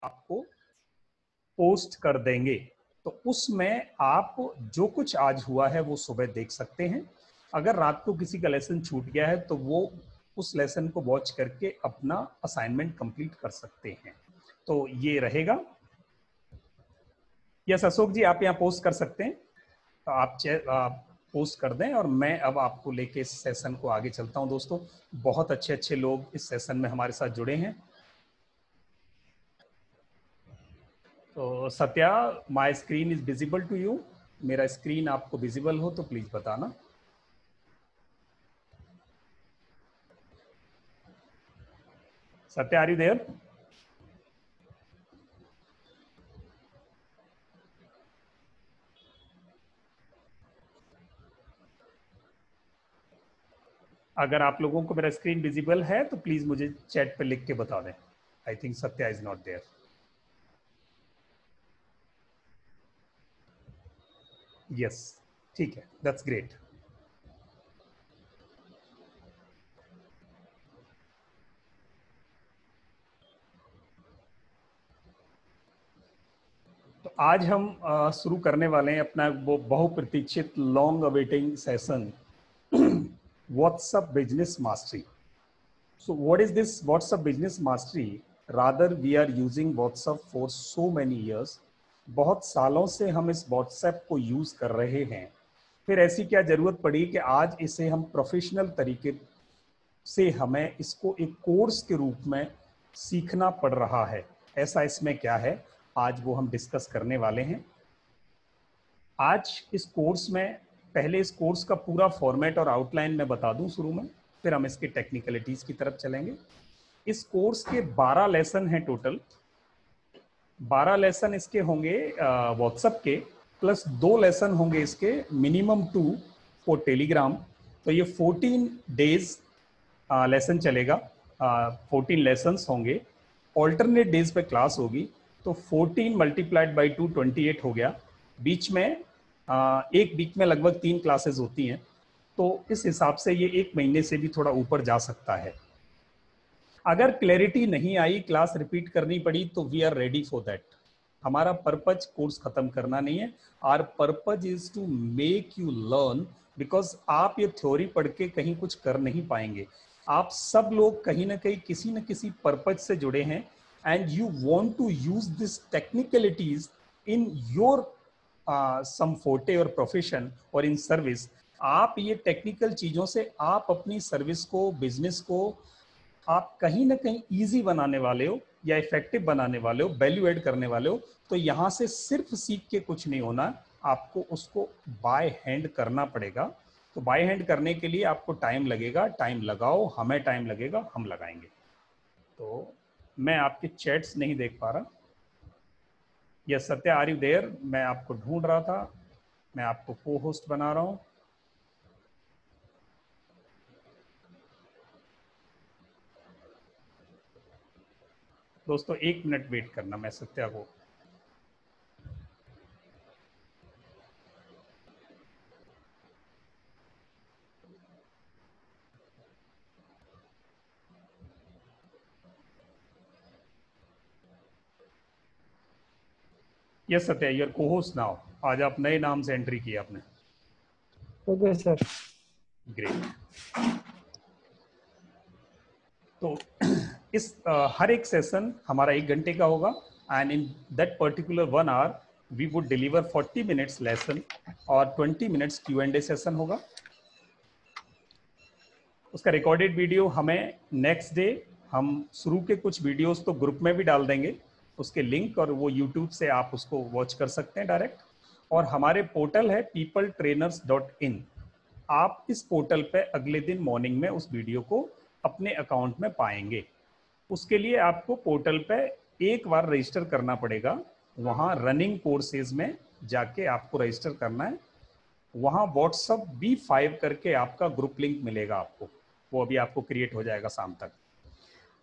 आपको पोस्ट कर देंगे। तो उसमें आप जो कुछ आज हुआ है वो सुबह देख सकते हैं। अगर रात को किसी का लेसन छूट गया है तो वो उस लेसन को वॉच करके अपना असाइनमेंट कंप्लीट कर सकते हैं। तो ये रहेगा। यस अशोक जी, आप यहाँ पोस्ट कर सकते हैं। तो आप पोस्ट कर दें और मैं अब आपको लेके इस सेशन को आगे चलता हूं। दोस्तों, बहुत अच्छे अच्छे लोग इस सेशन में हमारे साथ जुड़े हैं। तो Satya, my screen is visible to you? मेरा स्क्रीन आपको विजिबल हो तो प्लीज बताना। Satya, are you there? अगर आप लोगों को मेरा स्क्रीन विजिबल है तो प्लीज मुझे चैट पे लिख के बता दें। I think Satya is not there. Yes, ठीक है, दैट्स ग्रेट। तो आज हम शुरू करने वाले हैं अपना वो बहुप्रतीक्षित long awaiting session, WhatsApp business mastery. So what is this WhatsApp Business Mastery? Rather, we are using WhatsApp for so many years. बहुत सालों से हम इस WhatsApp को यूज कर रहे हैं। फिर ऐसी क्या जरूरत पड़ी कि आज इसे हम प्रोफेशनल तरीके से हमें इसको एक कोर्स के रूप में सीखना पड़ रहा है। ऐसा इसमें क्या है, आज वो हम डिस्कस करने वाले हैं। आज इस कोर्स में पहले इस कोर्स का पूरा फॉर्मेट और आउटलाइन मैं बता दूं शुरू में, फिर हम इसकी टेक्निकलिटीज की तरफ चलेंगे। इस कोर्स के 12 लेसन हैं टोटल। 12 लेसन इसके होंगे व्हाट्सएप के, प्लस 2 लेसन होंगे इसके मिनिमम 2 फॉर टेलीग्राम। तो ये 14 डेज लेसन चलेगा। 14 लेसन्स होंगे, ऑल्टरनेट डेज पे क्लास होगी। तो 14 मल्टीप्लाइड बाई 2 28 हो गया। बीच में एक वीक में लगभग 3 क्लासेस होती हैं। तो इस हिसाब से ये एक महीने से भी थोड़ा ऊपर जा सकता है। अगर क्लैरिटी नहीं आई, क्लास रिपीट करनी पड़ी, तो we are ready for that. हमारा पर्पज कोर्स खत्म करना नहीं है। Our purpose is to make you learn, because आप ये थ्योरी पढ़ के कहीं कुछ कर नहीं पाएंगे। आप सब लोग कहीं ना कहीं किसी न किसी पर्पज से जुड़े हैं, and you want to use this technicalities in your some forte और प्रोफेशन और इन सर्विस। आप ये टेक्निकल चीजों से आप अपनी सर्विस को, बिजनेस को आप कहीं ना कहीं इजी बनाने वाले हो या इफेक्टिव बनाने वाले हो, वैल्यू ऐड करने वाले हो। तो यहां से सिर्फ सीख के कुछ नहीं होना, आपको उसको बाय हैंड करना पड़ेगा। तो बाय हैंड करने के लिए आपको टाइम लगेगा। टाइम लगाओ, हमें टाइम लगेगा, हम लगाएंगे। तो मैं आपके चैट्स नहीं देख पा रहा। Yes Satya, are you there? मैं आपको ढूंढ रहा था। मैं आपको को होस्ट बना रहा हूं। दोस्तों 1 मिनट वेट करना, मैं सत्या को यस सत्या, योर को होस्ट नाउ। आज आप नए नाम से एंट्री की आपने। Okay sir. ग्रेट। तो इस हर एक सेशन हमारा 1 घंटे का होगा, and in that particular 1 hour we would deliver 40 minutes lesson और 20 मिनट्स Q&A सेशन होगा। उसका रिकॉर्डेड वीडियो हमें नेक्स्ट डे, हम शुरू के कुछ वीडियोस तो ग्रुप में भी डाल देंगे उसके लिंक, और वो यूट्यूब से आप उसको वॉच कर सकते हैं डायरेक्ट। और हमारे पोर्टल है peopletrainers.in। आप इस पोर्टल पे अगले दिन मॉर्निंग में उस वीडियो को अपने अकाउंट में पाएंगे। उसके लिए आपको पोर्टल पे एक बार रजिस्टर करना पड़ेगा। वहाँ रनिंग कोर्सेज में जाके आपको रजिस्टर करना है। वहाँ व्हाट्सअप B5 करके आपका ग्रुप लिंक मिलेगा आपको, वो अभी आपको क्रिएट हो जाएगा शाम तक।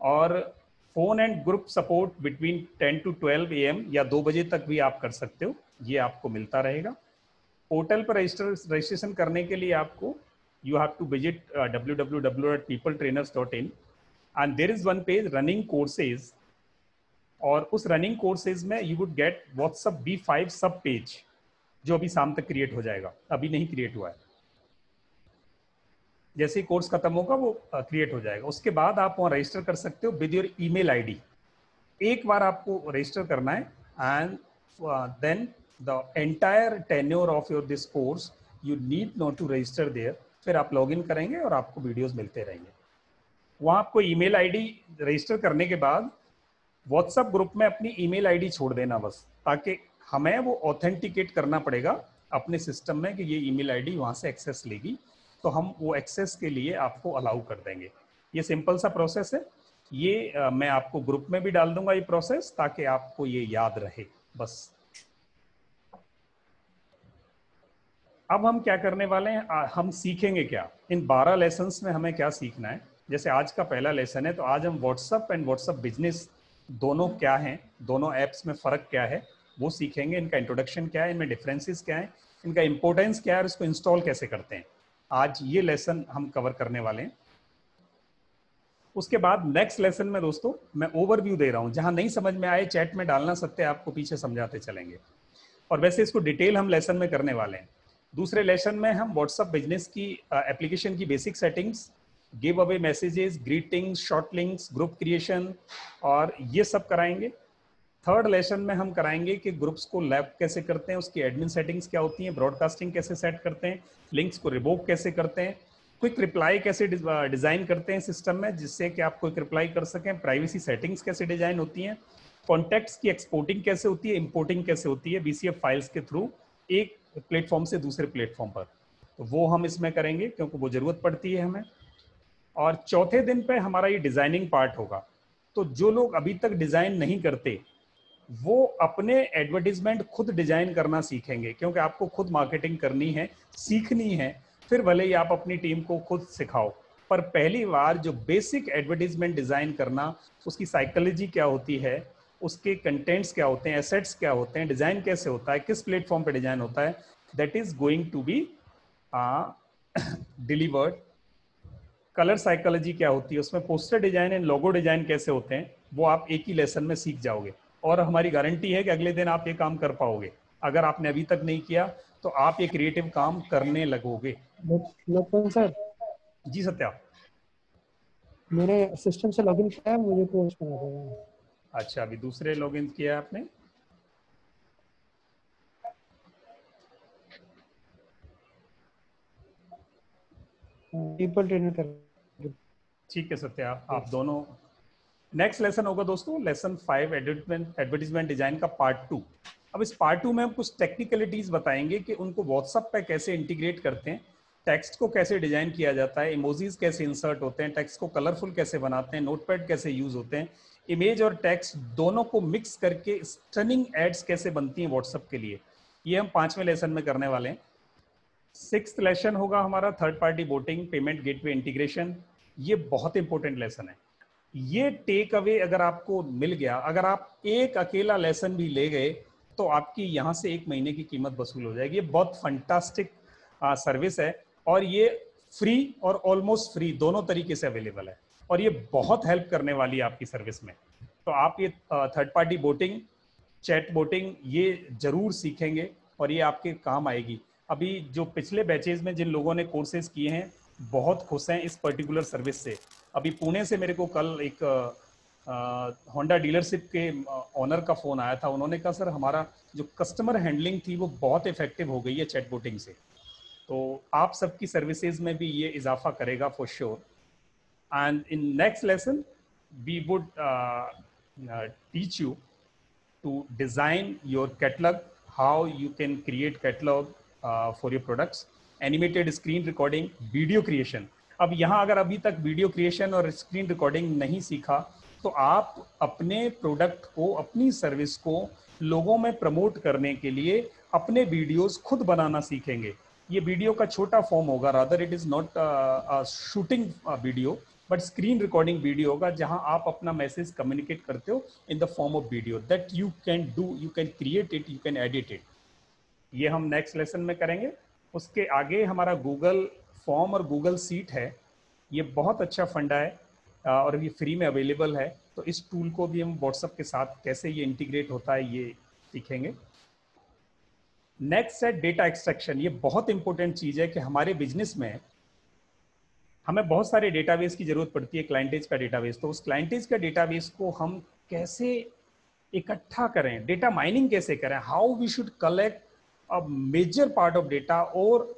और phone and group support between 10 to 12 AM या 2 बजे तक भी आप कर सकते हो, ये आपको मिलता रहेगा। पोर्टल पर रजिस्ट्रेशन करने के लिए आपको you have to visit www.peopletrainers.in and there is one page running courses और उस रनिंग कोर्सेज में you would get WhatsApp B5 सब पेज, जो अभी शाम तक क्रिएट हो जाएगा, अभी नहीं क्रिएट हुआ है। जैसे ही कोर्स खत्म होगा वो क्रिएट हो जाएगा। उसके बाद आप वहाँ रजिस्टर कर सकते हो विद योर ईमेल आईडी। एक बार आपको रजिस्टर करना है and then the entire tenure of your this course you need not to register there. फिर आप लॉग इन करेंगे और आपको वीडियोस मिलते रहेंगे। वहाँ आपको ईमेल आईडी रजिस्टर करने के बाद व्हाट्सएप ग्रुप में अपनी ईमेल आईडी छोड़ देना बस, ताकि हमें वो ऑथेंटिकेट करना पड़ेगा अपने सिस्टम में कि ये ईमेल आईडी वहाँ से एक्सेस लेगी, तो हम वो एक्सेस के लिए आपको अलाउ कर देंगे। ये सिंपल सा प्रोसेस है। ये मैं आपको ग्रुप में भी डाल दूंगा ये प्रोसेस, ताकि आपको ये याद रहे बस। अब हम क्या करने वाले हैं, हम सीखेंगे क्या इन 12 लेसन्स में, हमें क्या सीखना है। जैसे आज का पहला लेसन है, तो आज हम व्हाट्सएप एंड व्हाट्सएप बिजनेस दोनों क्या हैं, दोनों ऐप्स में फ़र्क क्या है वो सीखेंगे। इनका इंट्रोडक्शन क्या है, इनमें डिफरेंसेस क्या है, इनका इंपॉर्टेंस क्या है और इसको इंस्टॉल कैसे करते हैं। आज ये लेसन हम कवर करने वाले हैं। उसके बाद नेक्स्ट लेसन में दोस्तों मैं ओवरव्यू दे रहा हूँ, जहाँ नहीं समझ में आए चैट में डालना, सत्य आपको पीछे समझाते चलेंगे। और वैसे इसको डिटेल हम लेसन में करने वाले हैं। दूसरे लेसन में हम व्हाट्सएप बिजनेस की एप्लीकेशन की basic settings, give away messages, greetings, short links, group creation और ये सब कराएंगे। थर्ड लेसन में हम कराएंगे कि ग्रुप्स को लैब कैसे करते हैं, उसकी एडमिन सेटिंग्स क्या होती हैं, ब्रॉडकास्टिंग कैसे सेट करते हैं, लिंक्स को रिवोक कैसे करते हैं, क्विक रिप्लाई कैसे डिजाइन करते हैं सिस्टम में जिससे कि आप क्विक रिप्लाई कर सकें, प्राइवेसी सेटिंग्स कैसे डिजाइन होती हैं, कॉन्टैक्ट्स की एक्सपोर्टिंग कैसे होती है, इंपोर्टिंग कैसे होती है BCF फाइल्स के थ्रू एक प्लेटफॉर्म से दूसरे प्लेटफॉर्म पर, तो वो हम इसमें करेंगे क्योंकि वो जरूरत पड़ती है हमें। और चौथे दिन पे हमारा ये डिजाइनिंग पार्ट होगा। तो जो लोग अभी तक डिजाइन नहीं करते वो अपने एडवर्टीजमेंट खुद डिजाइन करना सीखेंगे, क्योंकि आपको खुद मार्केटिंग करनी है, सीखनी है। फिर भले ही आप अपनी टीम को खुद सिखाओ, पर पहली बार जो बेसिक एडवर्टीजमेंट डिजाइन करना, उसकी साइकोलॉजी क्या होती है, उसके कंटेंट्स क्या होते हैं, एसेट्स क्या होते हैं, डिजाइन कैसे होता है, किस प्लेटफॉर्म पे डिजाइन होता है, that is going to be delivered. Colour psychology क्या होती है, उसमें poster design and logo design कैसे होते हैं, वो आप एक ही लेसन में सीख जाओगे। और हमारी गारंटी है कि अगले दिन आप ये काम कर पाओगे। अगर आपने अभी तक नहीं किया तो आप ये क्रिएटिव काम करने लगोगे। लखन सर, जी सत्या। मैंने सिस्टम से लॉगिन किया है, मुझे कोर्स बना देगा। अच्छा, अभी दूसरे लॉगिन किया आपने? पीपल ट्रेनिंग कर। ठीक है सत्या, आप दोनों। नेक्स्ट लेसन होगा दोस्तों लेसन 5 एडवर्टीजमेंट डिजाइन का पार्ट 2। अब इस पार्ट 2 में हम कुछ टेक्निकलिटीज बताएंगे कि उनको व्हाट्सएप पे कैसे इंटीग्रेट करते हैं, टेक्स्ट को कैसे डिजाइन किया जाता है, इमोजीज कैसे इंसर्ट होते हैं, टेक्स्ट को कलरफुल कैसे बनाते हैं, नोटपैड कैसे यूज होते हैं, इमेज और टेक्स्ट दोनों को मिक्स करके स्टनिंग एड्स कैसे बनती हैं व्हाट्सएप के लिए। ये हम 5वें लेसन में करने वाले हैं। 6th लेसन होगा हमारा third party voting, payment gateway integration. ये बहुत इंपॉर्टेंट लेसन है। ये टेक अवे अगर आपको मिल गया, अगर आप एक अकेला लेसन भी ले गए तो आपकी यहाँ से 1 महीने की कीमत वसूल हो जाएगी। ये बहुत फंटास्टिक सर्विस है और ये फ्री और ऑलमोस्ट फ्री दोनों तरीके से अवेलेबल है और ये बहुत हेल्प करने वाली है आपकी सर्विस में। तो आप ये third party voting, chat voting ये जरूर सीखेंगे और ये आपके काम आएगी। अभी जो पिछले बैचेज में जिन लोगों ने कोर्सेज किए हैं बहुत खुश हैं इस पर्टिकुलर सर्विस से। अभी पुणे से मेरे को कल एक होंडा डीलरशिप के ऑनर का फ़ोन आया था। उन्होंने कहा सर हमारा जो कस्टमर हैंडलिंग थी वो बहुत इफेक्टिव हो गई है चैट बोटिंग से। तो आप सबकी सर्विसेज में भी ये इजाफा करेगा for sure. And in next lesson we would teach you to design your catalog, how you can create catalog for your products, animated screen recording, video creation। अब यहाँ अगर अभी तक वीडियो क्रिएशन और स्क्रीन रिकॉर्डिंग नहीं सीखा तो आप अपने प्रोडक्ट को, अपनी सर्विस को लोगों में प्रमोट करने के लिए अपने वीडियोस खुद बनाना सीखेंगे। ये वीडियो का छोटा फॉर्म होगा, rather it is not shooting video but screen recording video होगा जहां आप अपना मैसेज कम्युनिकेट करते हो in the form of video that you can do, you can create it, you can edit it. ये हम नेक्स्ट लेसन में करेंगे। उसके आगे हमारा गूगल फॉर्म और गूगल सीट है। ये बहुत अच्छा फंडा है और ये फ्री में अवेलेबल है। तो इस टूल को भी हम व्हाट्सएप के साथ कैसे ये इंटीग्रेट होता है ये सीखेंगे। नेक्स्ट है डेटा एक्सट्रैक्शन। ये बहुत इंपॉर्टेंट चीज है कि हमारे बिजनेस में हमें बहुत सारे डेटाबेस की जरूरत पड़ती है, क्लाइंटेज का डेटाबेस। तो उस क्लाइंटेज का डेटाबेस को हम कैसे इकट्ठा करें, डेटा माइनिंग कैसे करें, how we should collect a major part of data और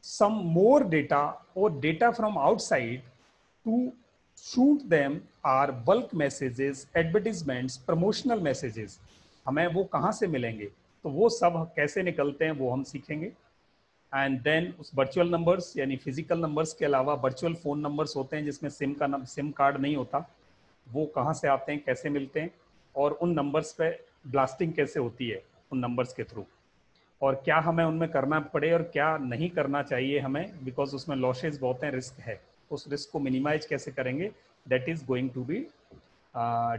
some more data or data from outside to shoot them are bulk messages, advertisements, promotional messages। हमें वो कहाँ से मिलेंगे, तो वो सब कैसे निकलते हैं वो हम सीखेंगे। एंड देन उस वर्चुअल नंबर्स यानी फिजिकल नंबर्स के अलावा वर्चुअल फ़ोन नंबर्स होते हैं जिसमें सिम कार्ड नहीं होता, वो कहाँ से आते हैं, कैसे मिलते हैं, और उन नंबर्स पे ब्लास्टिंग कैसे होती है उन नंबर्स के थ्रू, और क्या हमें उनमें करना पड़े और क्या नहीं करना चाहिए हमें, बिकॉज उसमें लॉसेज बहुत हैं, रिस्क है। उस रिस्क को मिनिमाइज कैसे करेंगे, that is going to be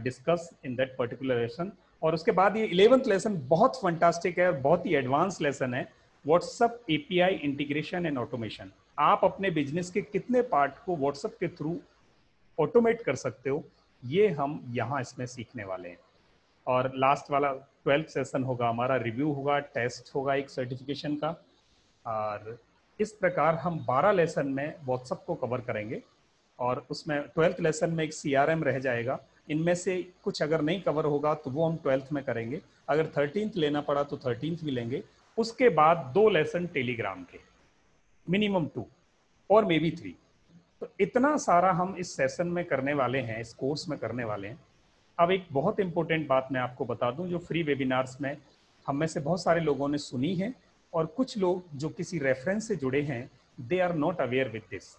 discuss in that particular lesson. और उसके बाद ये 11th लेसन बहुत फंटास्टिक है और बहुत ही एडवांस लेसन है, WhatsApp API integration and automation. आप अपने बिजनेस के कितने पार्ट को व्हाट्सएप के थ्रू ऑटोमेट कर सकते हो, ये हम यहाँ इसमें सीखने वाले हैं। और लास्ट वाला 12th सेशन होगा हमारा, रिव्यू होगा, टेस्ट होगा एक सर्टिफिकेशन का। और इस प्रकार हम 12 लेसन में व्हाट्सएप को कवर करेंगे और उसमें 12th लेसन में एक CRM रह जाएगा। इनमें से कुछ अगर नहीं कवर होगा तो वो हम 12th में करेंगे, अगर 13th लेना पड़ा तो 13th भी लेंगे। उसके बाद 2 लेसन टेलीग्राम के, मिनिमम 2 और मे बी 3। तो इतना सारा हम इस सेशन में करने वाले हैं, इस कोर्स में करने वाले हैं। अब एक बहुत इंपॉर्टेंट बात मैं आपको बता दूं, जो फ्री वेबिनार्स में हम में से बहुत सारे लोगों ने सुनी है और कुछ लोग जो किसी रेफरेंस से जुड़े हैं, they are not aware with this.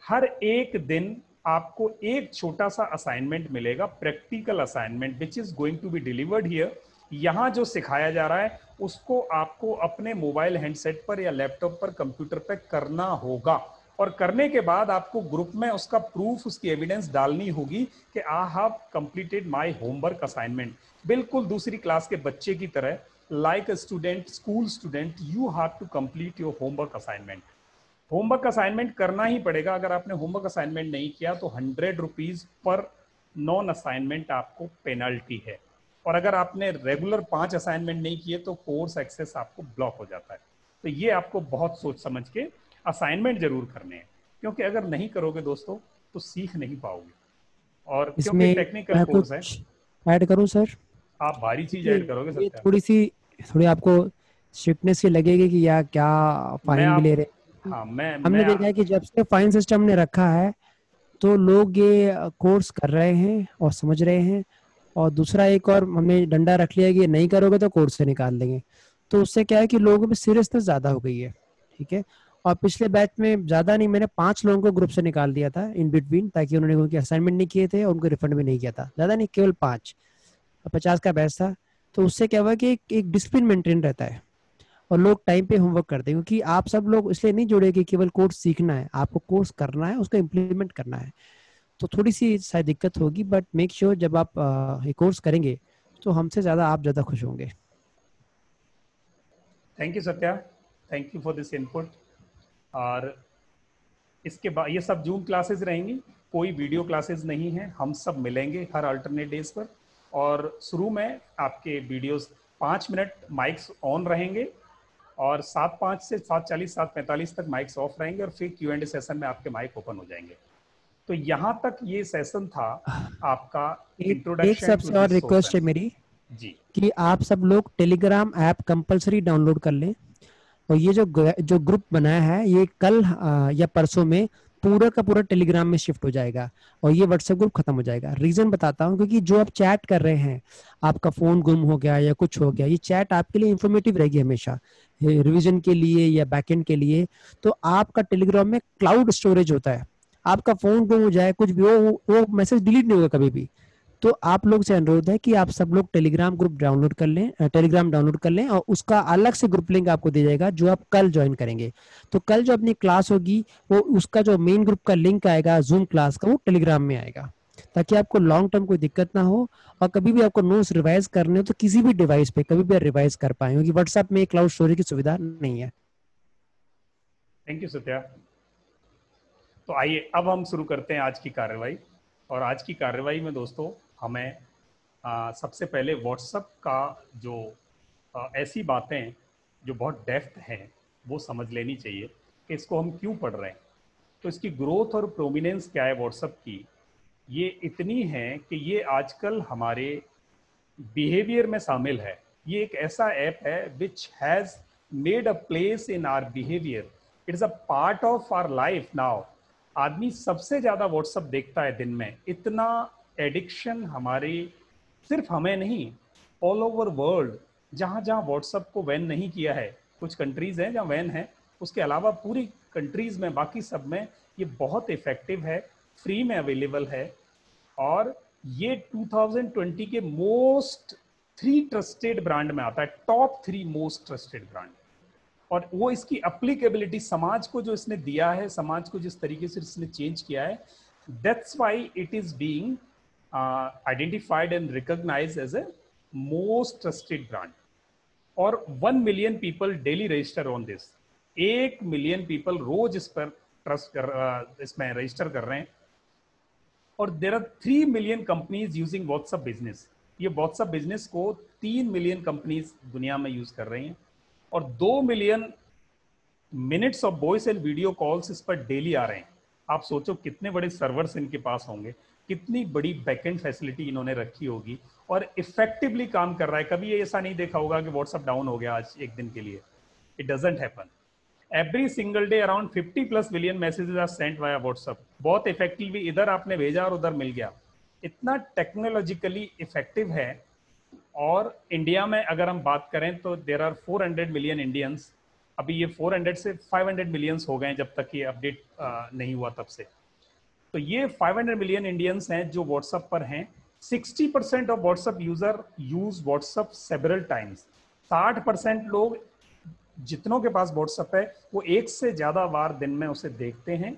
हर एक दिन आपको एक छोटा सा असाइनमेंट मिलेगा, practical assignment which is going to be delivered here. यहाँ जो सिखाया जा रहा है उसको आपको अपने मोबाइल हैंडसेट पर या लैपटॉप पर, कंप्यूटर पर करना होगा, और करने के बाद आपको ग्रुप में उसका प्रूफ, उसकी एविडेंस डालनी होगी कि I have completed my homework assignment. बिल्कुल दूसरी क्लास के बच्चे की तरह, like a student, school student, you have to complete your homework assignment. Homework assignment करना ही पड़ेगा। अगर आपने होमवर्क असाइनमेंट नहीं किया तो 100 रुपीज पर नॉन असाइनमेंट आपको पेनल्टी है, और अगर आपने रेगुलर 5 असाइनमेंट नहीं किए तो कोर्स एक्सेस आपको ब्लॉक हो जाता है। तो ये आपको बहुत सोच समझ के असाइनमेंट जरूर करने हैं, क्योंकि अगर नहीं करोगे दोस्तों तो सीख नहीं पाओगे, और क्योंकि इसमें टेक्निकल मैं कोर्स है। कुछ ऐड करूं सर? आप भारी चीज ये ऐड करोगे ये सत्या। थोड़ी आपको स्ट्रिक्टनेस ही लगेगी कि या क्या मैं फाइन भी ले आप रहे हैं। हाँ मैं हमने देखा है कि जब से फाइन सिस्टम ने रखा है तो लोग ये कोर्स कर रहे हैं और समझ रहे हैं, और दूसरा एक और हमने डंडा रख लिया है कि ये नहीं करोगे तो कोर्स से निकाल देंगे। तो उससे क्या है कि लोगों में सीरियसनेस ज्यादा हो गई है। ठीक है। और पिछले बैच में ज्यादा नहीं, मैंने 5 लोगों को ग्रुप से निकाल दिया था इन बिटवीन, ताकि उन्होंने उनके असाइनमेंट नहीं किए थे और उनको रिफंड भी नहीं किया था। ज्यादा नहीं, केवल 5। 50 का बैच था। तो उससे क्या हुआ कि एक डिसिप्लिन मेंटेन रहता है और लोग टाइम पे होमवर्क करते हैं, क्योंकि आप सब लोग इसलिए नहीं जुड़े कि केवल कोर्स सीखना है, आपको कोर्स करना है, उसको इम्प्लीमेंट करना है। तो थोड़ी सी शायद दिक्कत होगी, बट मेक श्योर जब आप ये कोर्स करेंगे तो हमसे ज्यादा आप ज्यादा खुश होंगे। Thank you Satya, thank you for this input. और इसके बाद ये सब जूम क्लासेस रहेंगी, कोई वीडियो क्लासेस नहीं है। हम सब मिलेंगे हर अल्टरनेट डेज पर, और शुरू में आपके वीडियोस 5 मिनट माइक्स ऑन रहेंगे, और 7:05 से 7:40 7:45 तक माइक्स ऑफ रहेंगे, और फिर Q&A सेशन में आपके माइक ओपन हो जाएंगे। तो यहाँ तक ये सेशन था आपका एक एक इंट्रोडक्शन टू सबसे और दिस रिक्वेस्ट है सोर्सेस। मेरी जी कि आप सब लोग टेलीग्राम ऐप कंपलसरी डाउनलोड कर लें। और ये जो ग्रुप बनाया है ये कल या परसों में पूरा का पूरा टेलीग्राम में शिफ्ट हो जाएगा और ये व्हाट्सएप ग्रुप खत्म हो जाएगा। रीजन बताता हूँ, क्योंकि जो आप चैट कर रहे हैं, आपका फोन गुम हो गया या कुछ हो गया, ये चैट आपके लिए इंफॉर्मेटिव रहेगी हमेशा, रिवीजन के लिए या बैकएंड के लिए। तो आपका टेलीग्राम में क्लाउड स्टोरेज होता है, आपका फोन गुम हो जाए कुछ भी हो, वो मैसेज डिलीट नहीं होगा कभी भी। तो आप लोग से अनुरोध है कि आप सब लोग टेलीग्राम ग्रुप डाउनलोड कर लें, टेलीग्राम डाउनलोड कर लें, और उसका अलग से ग्रुप लिंक आपको दिया जाएगा जो आप कल ज्वाइन करेंगे। तो कल जो अपनी क्लास होगी वो उसका जो मेन ग्रुप का लिंक आएगा जूम क्लास का, वो टेलीग्राम में आएगा, ताकि आपको लॉन्ग टर्म कोई दिक्कत ना हो। और कभी भी आपको नोट्स रिवाइज करने हो तो किसी भी डिवाइस पे कभी भी रिवाइज कर पाए, क्योंकि व्हाट्सएप में क्लाउड स्टोरेज की सुविधा नहीं है। Thank you Satya. तो आइए अब हम शुरू करते हैं आज की कार्यवाही। और आज की कार्रवाई में दोस्तों हमें सबसे पहले व्हाट्सएप का जो ऐसी बातें जो बहुत डेप्थ हैं वो समझ लेनी चाहिए कि इसको हम क्यों पढ़ रहे हैं। तो इसकी ग्रोथ और प्रोमिनेंस क्या है व्हाट्सएप की, ये इतनी है कि ये आजकल हमारे बिहेवियर में शामिल है। ये एक ऐसा ऐप है which has made a place in our behaviour, it is a part of our life now. आदमी सबसे ज्यादा व्हाट्सएप देखता है दिन में, इतना एडिक्शन हमारे, सिर्फ हमें नहीं, ऑल ओवर वर्ल्ड। जहां जहां व्हाट्सएप को बैन नहीं किया है, कुछ कंट्रीज हैं जहां बैन है, उसके अलावा पूरी कंट्रीज में, बाकी सब में ये बहुत इफेक्टिव है, फ्री में अवेलेबल है। और ये 2020 के मोस्ट 3 ट्रस्टेड ब्रांड में आता है, टॉप 3 मोस्ट ट्रस्टेड ब्रांड। और वो इसकी अप्लीकेबिलिटी, समाज को जो इसने दिया है, समाज को जिस तरीके से इसने चेंज किया है, that's why it is being identified and recognised as a most trusted brand. और 1 million people daily register on this, 1 million people रोज इस पर ट्रस्ट कर, इसमें रजिस्टर कर रहे हैं। और there are 3 million companies using WhatsApp business. ये व्हाट्सएप बिजनेस को 3 मिलियन कंपनीज दुनिया में यूज कर रही हैं, और 2 million minutes of voice and video calls इस पर डेली आ रहे हैं। आप सोचो कितने बड़े सर्वर्स इनके पास होंगे, कितनी बड़ी बैकएंड फैसिलिटी इन्होंने रखी होगी, और इफेक्टिवली काम कर रहा है। कभी ये ऐसा नहीं देखा होगा कि व्हाट्सएप डाउन हो गया आज एक दिन के लिए, it doesn't happen. Every single day around 50+ billion messages are sent via WhatsApp. बहुत इफेक्टिवली, इधर आपने भेजा और उधर मिल गया, इतना टेक्नोलॉजिकली इफेक्टिव है। और इंडिया में अगर हम बात करें तो देर आर 400 मिलियन इंडियंस। अभी ये 400 से 500 मिलियंस हो गए जब तक ये अपडेट नहीं हुआ तब से। तो ये 500 मिलियन इंडियंस हैं जो व्हाट्सएप पर हैं। 60% of WhatsApp user use WhatsApp several times. 60% लोग जितनों के पास व्हाट्सएप है वो एक से ज्यादा बार दिन में उसे देखते हैं।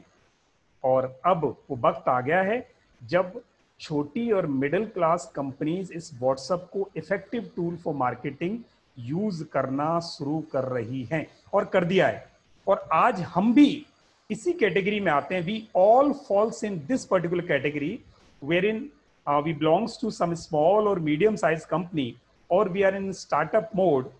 और अब वो वक्त आ गया है जब छोटी और मिडिल क्लास कंपनीज इस व्हाट्सएप को effective tool for marketing use करना शुरू कर रही हैं, और कर दिया है। और आज हम भी इसी कैटेगरी में आते हैं। We all falls in this particular category wherein we belongs to some small और मीडियम साइज कंपनी, और we are in startup mode.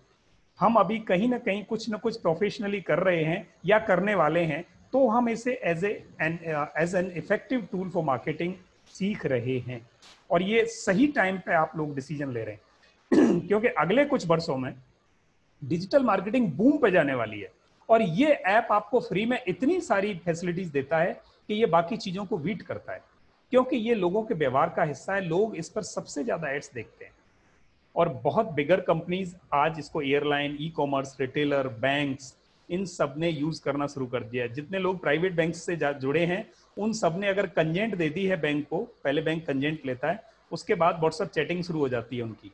हम अभी कहीं ना कहीं कुछ ना कुछ प्रोफेशनली कर रहे हैं या करने वाले हैं, तो हम इसे as an effective tool for marketing सीख रहे हैं। और ये सही टाइम पे आप लोग डिसीजन ले रहे हैं क्योंकि अगले कुछ वर्षों में डिजिटल मार्केटिंग बूम पे जाने वाली है, और ये ऐप आपको फ्री में इतनी सारी फैसिलिटीज देता है कि ये बाकी चीजों को बीट करता है, क्योंकि ये लोगों के व्यवहार का हिस्सा है। लोग इस पर सबसे ज्यादा एड्स देखते हैं, और बहुत बिगर कंपनीज आज इसको, airline, e commerce, retailer, banks, इन सब ने यूज करना शुरू कर दिया है। जितने लोग प्राइवेट बैंक से जुड़े हैं उन सब ने अगर कंजेंट दे दी है बैंक को, पहले बैंक कंजेंट लेता है, उसके बाद व्हाट्सएप चैटिंग शुरू हो जाती है उनकी,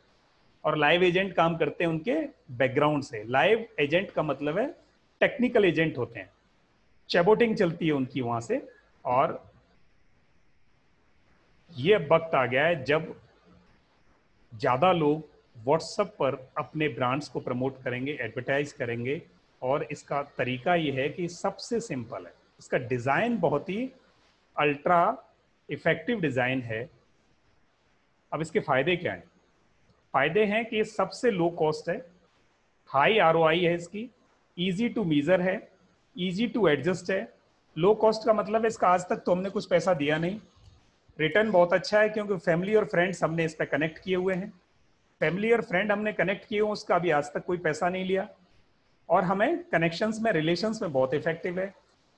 और लाइव एजेंट काम करते हैं उनके बैकग्राउंड से। लाइव एजेंट का मतलब है टेक्निकल एजेंट होते हैं, चैबोटिंग चलती है उनकी वहां से। और ये वक्त आ गया है जब ज्यादा लोग व्हाट्सएप पर अपने ब्रांड्स को प्रमोट करेंगे, एडवर्टाइज करेंगे। और इसका तरीका ये है कि सबसे सिंपल है, इसका डिजाइन बहुत ही अल्ट्रा इफेक्टिव डिजाइन है। अब इसके फायदे क्या हैं? फायदे हैं कि ये सबसे लो कॉस्ट है, हाई आरओआई है इसकी, इजी टू मेजर है, इजी टू एडजस्ट है। लो कॉस्ट का मतलब है इसका आज तक तो हमने कुछ पैसा दिया नहीं। रिटर्न बहुत अच्छा है क्योंकि फैमिली और फ्रेंड्स हमने इस पर कनेक्ट किए हुए हैं, फैमिली और फ्रेंड हमने कनेक्ट किए हुए, उसका अभी आज तक कोई पैसा नहीं लिया। और हमें कनेक्शंस में, रिलेशंस में बहुत इफेक्टिव है।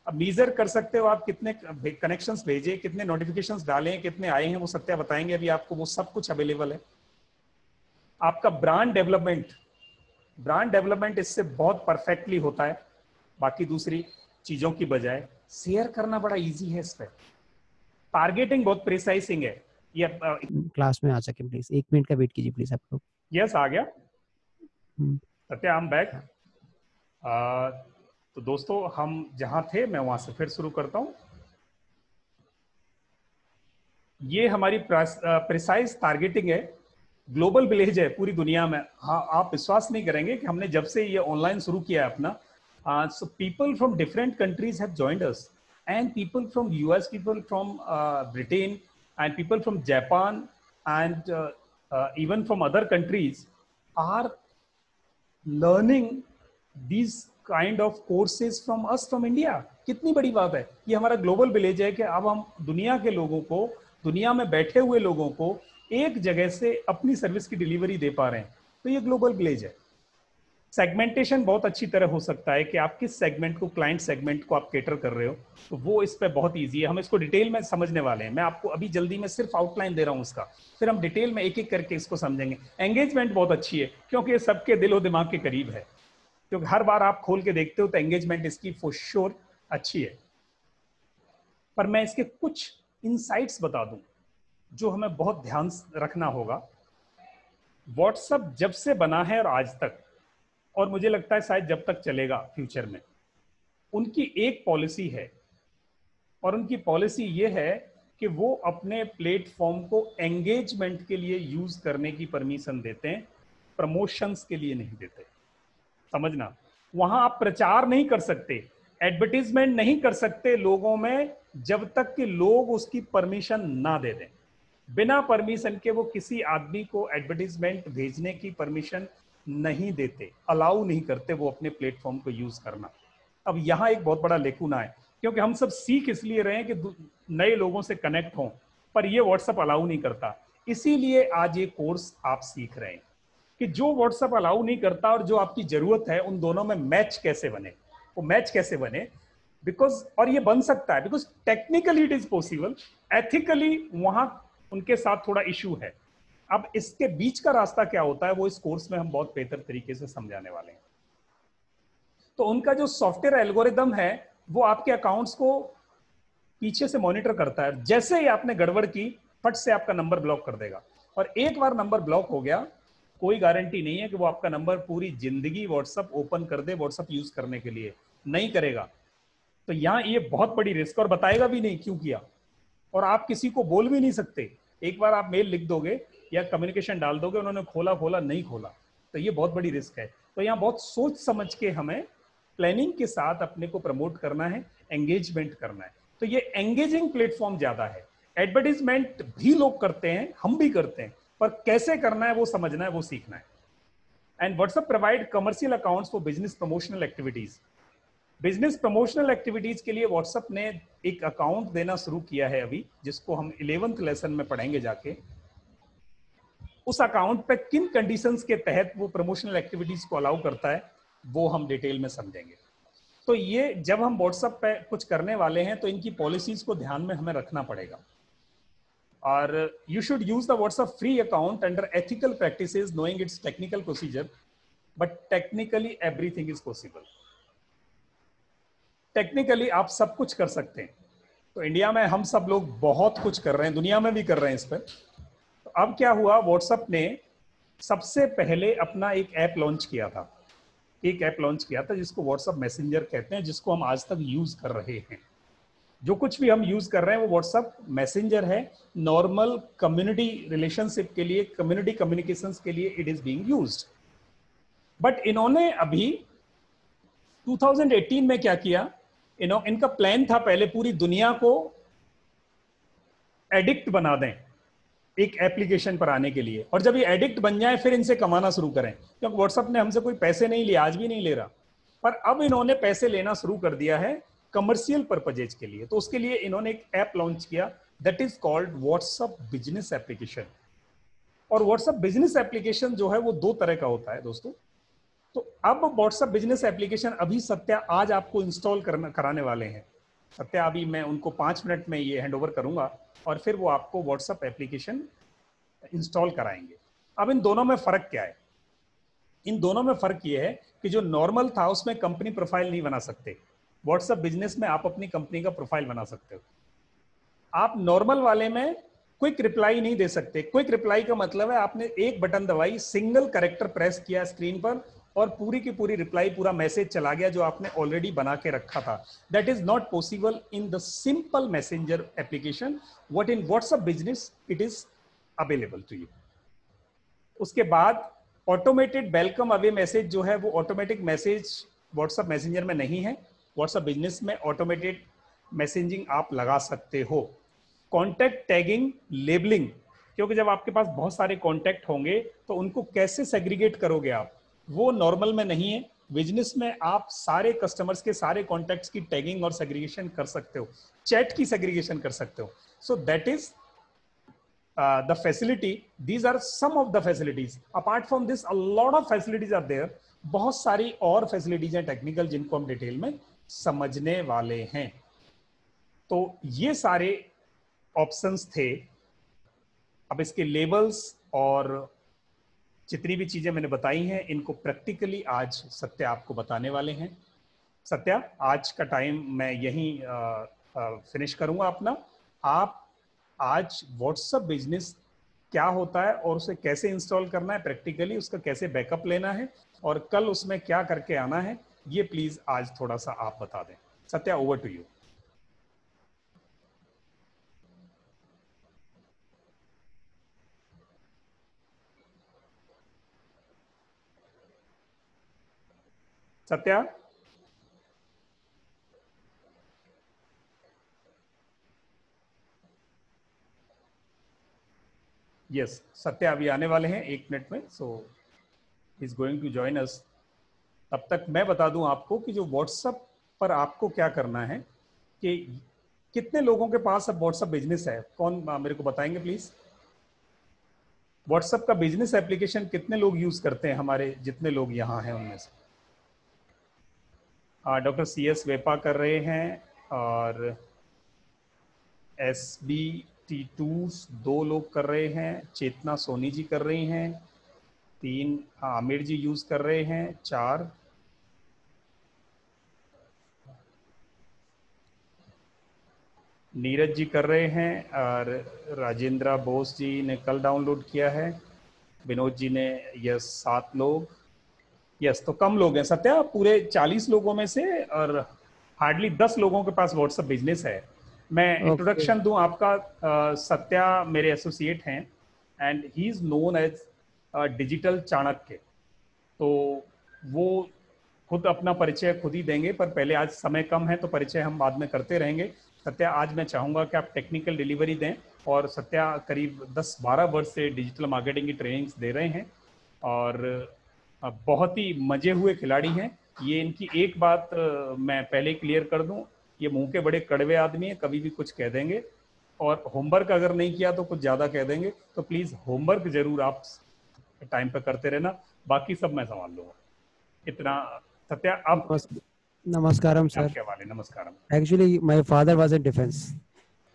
अब मीजर कर सकते हो आप कितने कनेक्शंस भेजे, कितने नोटिफिकेशंस डाले, कितने आए हैं, वो सत्या बताएंगे अभी आपको, वो सब कुछ अवेलेबल है। आपका ब्रांड डेवलपमेंट इससे बहुत परफेक्टली होता है, बाकी दूसरी चीजों की बजाय। शेयर करना बड़ा इजी है इस पर, टारगेटिंग बहुत प्रिसाइजिंग है। ये क्लास में आ सके प्लीज, 1 मिनट का वेट कीजिए प्लीज आप लोग। यस, आ गया सत्या, आई एम बैक। तो दोस्तों हम जहां थे मैं वहां से फिर शुरू करता हूं। ये हमारी प्रिसाइज टारगेटिंग है, ग्लोबल विलेज है पूरी दुनिया में। हाँ, आप विश्वास नहीं करेंगे कि हमने जब से ये ऑनलाइन शुरू किया है अपना, so people from different countries have joined us, and people from US, people from Britain, and people from Japan and even from other countries are learning these kind of courses from us from India. कितनी बड़ी बात है, ये हमारा global village है कि अब हम दुनिया के लोगों को, दुनिया में बैठे हुए लोगों को एक जगह से अपनी सर्विस की डिलीवरी दे पा रहे हैं, तो ये ग्लोबल विलेज है। सेगमेंटेशन बहुत अच्छी तरह हो सकता है कि आप किस सेगमेंट को, क्लाइंट सेगमेंट को आप केटर कर रहे हो, तो वो इस पे बहुत इजी है। हम इसको डिटेल में समझने वाले हैं, मैं आपको अभी जल्दी में सिर्फ आउटलाइन दे रहा हूँ उसका, फिर हम डिटेल में एक एक करके इसको समझेंगे। एंगेजमेंट बहुत अच्छी है क्योंकि ये सबके दिलो दिमाग के करीब है, क्योंकि हर बार आप खोल के देखते हो तो एंगेजमेंट इसकी फॉर श्योर अच्छी है। पर मैं इसके कुछ इनसाइट्स बता दूं जो हमें बहुत ध्यान रखना होगा। व्हाट्सएप जब से बना है और आज तक, और मुझे लगता है शायद जब तक चलेगा फ्यूचर में, उनकी एक पॉलिसी है, और उनकी पॉलिसी ये है कि वो अपने प्लेटफॉर्म को एंगेजमेंट के लिए यूज करने की परमिशन देते हैं, प्रमोशंस के लिए नहीं देते। समझना, वहां आप प्रचार नहीं कर सकते, एडवर्टीजमेंट नहीं कर सकते लोगों में जब तक कि लोग उसकी परमिशन ना दे दें। बिना परमिशन के वो किसी आदमी को एडवर्टीजमेंट भेजने की परमिशन नहीं देते, अलाउ नहीं करते वो अपने प्लेटफॉर्म को यूज करना। अब यहाँ एक बहुत बड़ा लेकुना है, क्योंकि हम सब सीख इसलिए रहे हैं कि नए लोगों से कनेक्ट हों, पर ये व्हाट्सएप अलाउ नहीं करता। इसीलिए आज ये कोर्स आप सीख रहे हैं कि जो व्हाट्सएप अलाउ नहीं करता और जो आपकी जरूरत है, उन दोनों में मैच कैसे बने, वो मैच कैसे बने। बिकॉज, और ये बन सकता है because technically it is possible, ethically वहां उनके साथ थोड़ा इशू है। अब इसके बीच का रास्ता क्या होता है, वो इस कोर्स में हम बहुत बेहतर तरीके से समझाने वाले हैं। तो उनका जो सॉफ्टवेयर एल्गोरिदम है वो आपके अकाउंट्स को पीछे से मॉनिटर करता है। जैसे ही आपने गड़बड़ की, फट से आपका नंबर ब्लॉक कर देगा, और एक बार नंबर ब्लॉक हो गया, कोई गारंटी नहीं है कि वो आपका नंबर पूरी जिंदगी व्हाट्सएप ओपन कर दे व्हाट्सएप यूज करने के लिए, नहीं करेगा। तो यहाँ ये बहुत बड़ी रिस्क, और बताएगा भी नहीं क्यों किया, और आप किसी को बोल भी नहीं सकते। एक बार आप मेल लिख दोगे या कम्युनिकेशन डाल दोगे, उन्होंने खोला खोला नहीं खोला, तो ये बहुत बड़ी रिस्क है। तो यहाँ बहुत सोच समझ के हमें प्लानिंग के साथ अपने को प्रमोट करना है, एंगेजमेंट करना है। तो ये एंगेजिंग प्लेटफॉर्म ज्यादा है। एडवर्टीजमेंट भी लोग करते हैं, हम भी करते हैं, पर कैसे करना है वो समझना है, वो सीखना है। And WhatsApp provide commercial accounts for business promotional activities. Business promotional activities के लिए व्हाट्सएप ने एक अकाउंट देना शुरू किया है अभी, जिसको हम 11th लेसन में पढ़ेंगे जाके। उस अकाउंट पे किन कंडीशंस के तहत वो प्रमोशनल एक्टिविटीज को अलाउ करता है, वो हम डिटेल में समझेंगे। तो ये जब हम व्हाट्सएप पे कुछ करने वाले हैं तो इनकी पॉलिसीज को ध्यान में हमें रखना पड़ेगा। और you should use the WhatsApp free account under ethical practices knowing it's technical procedure, but technically everything is possible. Technically आप सब कुछ कर सकते हैं। तो इंडिया में हम सब लोग बहुत कुछ कर रहे हैं, दुनिया में भी कर रहे हैं इस पर। तो अब क्या हुआ, व्हाट्सएप ने सबसे पहले अपना एक ऐप लॉन्च किया था, जिसको व्हाट्सएप मैसेंजर कहते हैं, जिसको हम आज तक यूज कर रहे हैं। जो कुछ भी हम यूज कर रहे हैं वो व्हाट्सएप मैसेंजर है। नॉर्मल कम्युनिटी रिलेशनशिप के लिए, कम्युनिटी कम्युनिकेशंस के लिए it is being used. But इन्होंने अभी 2018 में क्या किया, इनका प्लान था पहले पूरी दुनिया को एडिक्ट बना दें एक एप्लीकेशन पर आने के लिए, और जब ये एडिक्ट बन जाए फिर इनसे कमाना शुरू करें, क्योंकि व्हाट्सएप ने हमसे कोई पैसे नहीं लिए, आज भी नहीं ले रहा। पर अब इन्होंने पैसे लेना शुरू कर दिया है कमर्शियल पर्पजेज के लिए। तो उसके लिए इन्होंने एक ऐप लॉन्च किया, that is called WhatsApp business application. और व्हाट्सएप बिजनेस एप्लीकेशन जो है वो दो तरह का होता है दोस्तों। तो अब व्हाट्सएप बिजनेस एप्लीकेशन अभी सत्या आज आपको इंस्टॉल कराने वाले हैं। सत्या अभी मैं उनको 5 मिनट में ये हैंडओवर करूंगा, और फिर वो आपको व्हाट्सएप एप्लीकेशन इंस्टॉल कराएंगे। अब इन दोनों में फर्क क्या है? इन दोनों में फर्क ये है कि जो नॉर्मल था उसमें कंपनी प्रोफाइल नहीं बना सकते। व्हाट्सएप बिजनेस में आप अपनी कंपनी का प्रोफाइल बना सकते हो। आप नॉर्मल वाले में क्विक रिप्लाई नहीं दे सकते। क्विक रिप्लाई का मतलब है आपने एक बटन दबाई, सिंगल कैरेक्टर प्रेस किया स्क्रीन पर, और पूरी की पूरी रिप्लाई, पूरा मैसेज चला गया जो आपने ऑलरेडी बना के रखा था। That is not possible in the simple messenger application. What in WhatsApp business it is available to you. उसके बाद ऑटोमेटेड वेलकम अवे मैसेज जो है वो ऑटोमेटिक मैसेज व्हाट्सएप मैसेंजर में नहीं है। व्हाट्सएप बिजनेस में ऑटोमेटेड मैसेजिंग आप लगा सकते हो। कॉन्टैक्ट टैगिंग, लेबलिंग, क्योंकि जब आपके पास बहुत सारे कॉन्टैक्ट होंगे तो उनको कैसे सेग्रीगेट करोगे आप, वो नॉर्मल में नहीं है। बिजनेस में आप सारे कस्टमर्स के सारे कॉन्टैक्ट्स की टैगिंग और सेग्रीगेशन कर सकते हो, चैट की सेग्रीगेशन कर सकते हो। So that is the facility. These are some of the facilities. Apart from this, a lot of facilities are there. बहुत सारी और फैसिलिटीज हैं टेक्निकल, जिनको हम डिटेल में समझने वाले हैं। तो ये सारे ऑप्शंस थे। अब इसके लेवल्स और जितनी भी चीजें मैंने बताई हैं, इनको प्रैक्टिकली आज सत्या आपको बताने वाले हैं। सत्या, आज का टाइम मैं यहीं फिनिश करूंगा अपना। आप आज व्हाट्सएप बिजनेस क्या होता है और उसे कैसे इंस्टॉल करना है प्रैक्टिकली, उसका कैसे बैकअप लेना है और कल उसमें क्या करके आना है, ये प्लीज आज थोड़ा सा आप बता दें। Satya, over to you. Satya, yes, Satya अभी आने वाले हैं 1 मिनट में, so he is going to join us. तब तक मैं बता दूं आपको कि जो व्हाट्सएप पर आपको क्या करना है, कि कितने लोगों के पास अब व्हाट्सएप बिजनेस है, कौन मेरे को बताएंगे प्लीज। व्हाट्सएप का बिजनेस एप्लीकेशन कितने लोग यूज करते हैं, हमारे जितने लोग यहाँ हैं उनमें से। डॉक्टर CS वेपा कर रहे हैं और SBT2 2 लोग कर रहे हैं, चेतना सोनी जी कर रही हैं 3, आमिर जी यूज कर रहे हैं 4, नीरज जी कर रहे हैं और राजेंद्र बोस जी ने कल डाउनलोड किया है, विनोद जी ने, यस 7 लोग, यस। तो कम लोग हैं सत्या, पूरे 40 लोगों में से, और हार्डली 10 लोगों के पास व्हाट्सएप बिजनेस है। मैं इंट्रोडक्शन दूं आपका, सत्या मेरे एसोसिएट हैं and he is known as digital Chanakya. तो वो खुद अपना परिचय खुद ही देंगे, पर पहले आज समय कम है तो परिचय हम बाद में करते रहेंगे। सत्या, आज मैं चाहूंगा कि आप टेक्निकल डिलीवरी दें, और सत्या करीब 10-12 वर्ष से डिजिटल मार्केटिंग की ट्रेनिंग्स दे रहे हैं और बहुत ही मजे हुए खिलाड़ी हैं। ये इनकी एक बात मैं पहले क्लियर कर दूं, ये मुंह के बड़े कड़वे आदमी हैं, कभी भी कुछ कह देंगे, और होमवर्क अगर नहीं किया तो कुछ ज़्यादा कह देंगे। तो प्लीज़ होमवर्क जरूर आप टाइम पे करते रहना, बाकी सब मैं संभाल लूंगा। इतना सत्या। अब नमस्कारम सर। आपके हवाले। नमस्कारम। Actually my father was in defence,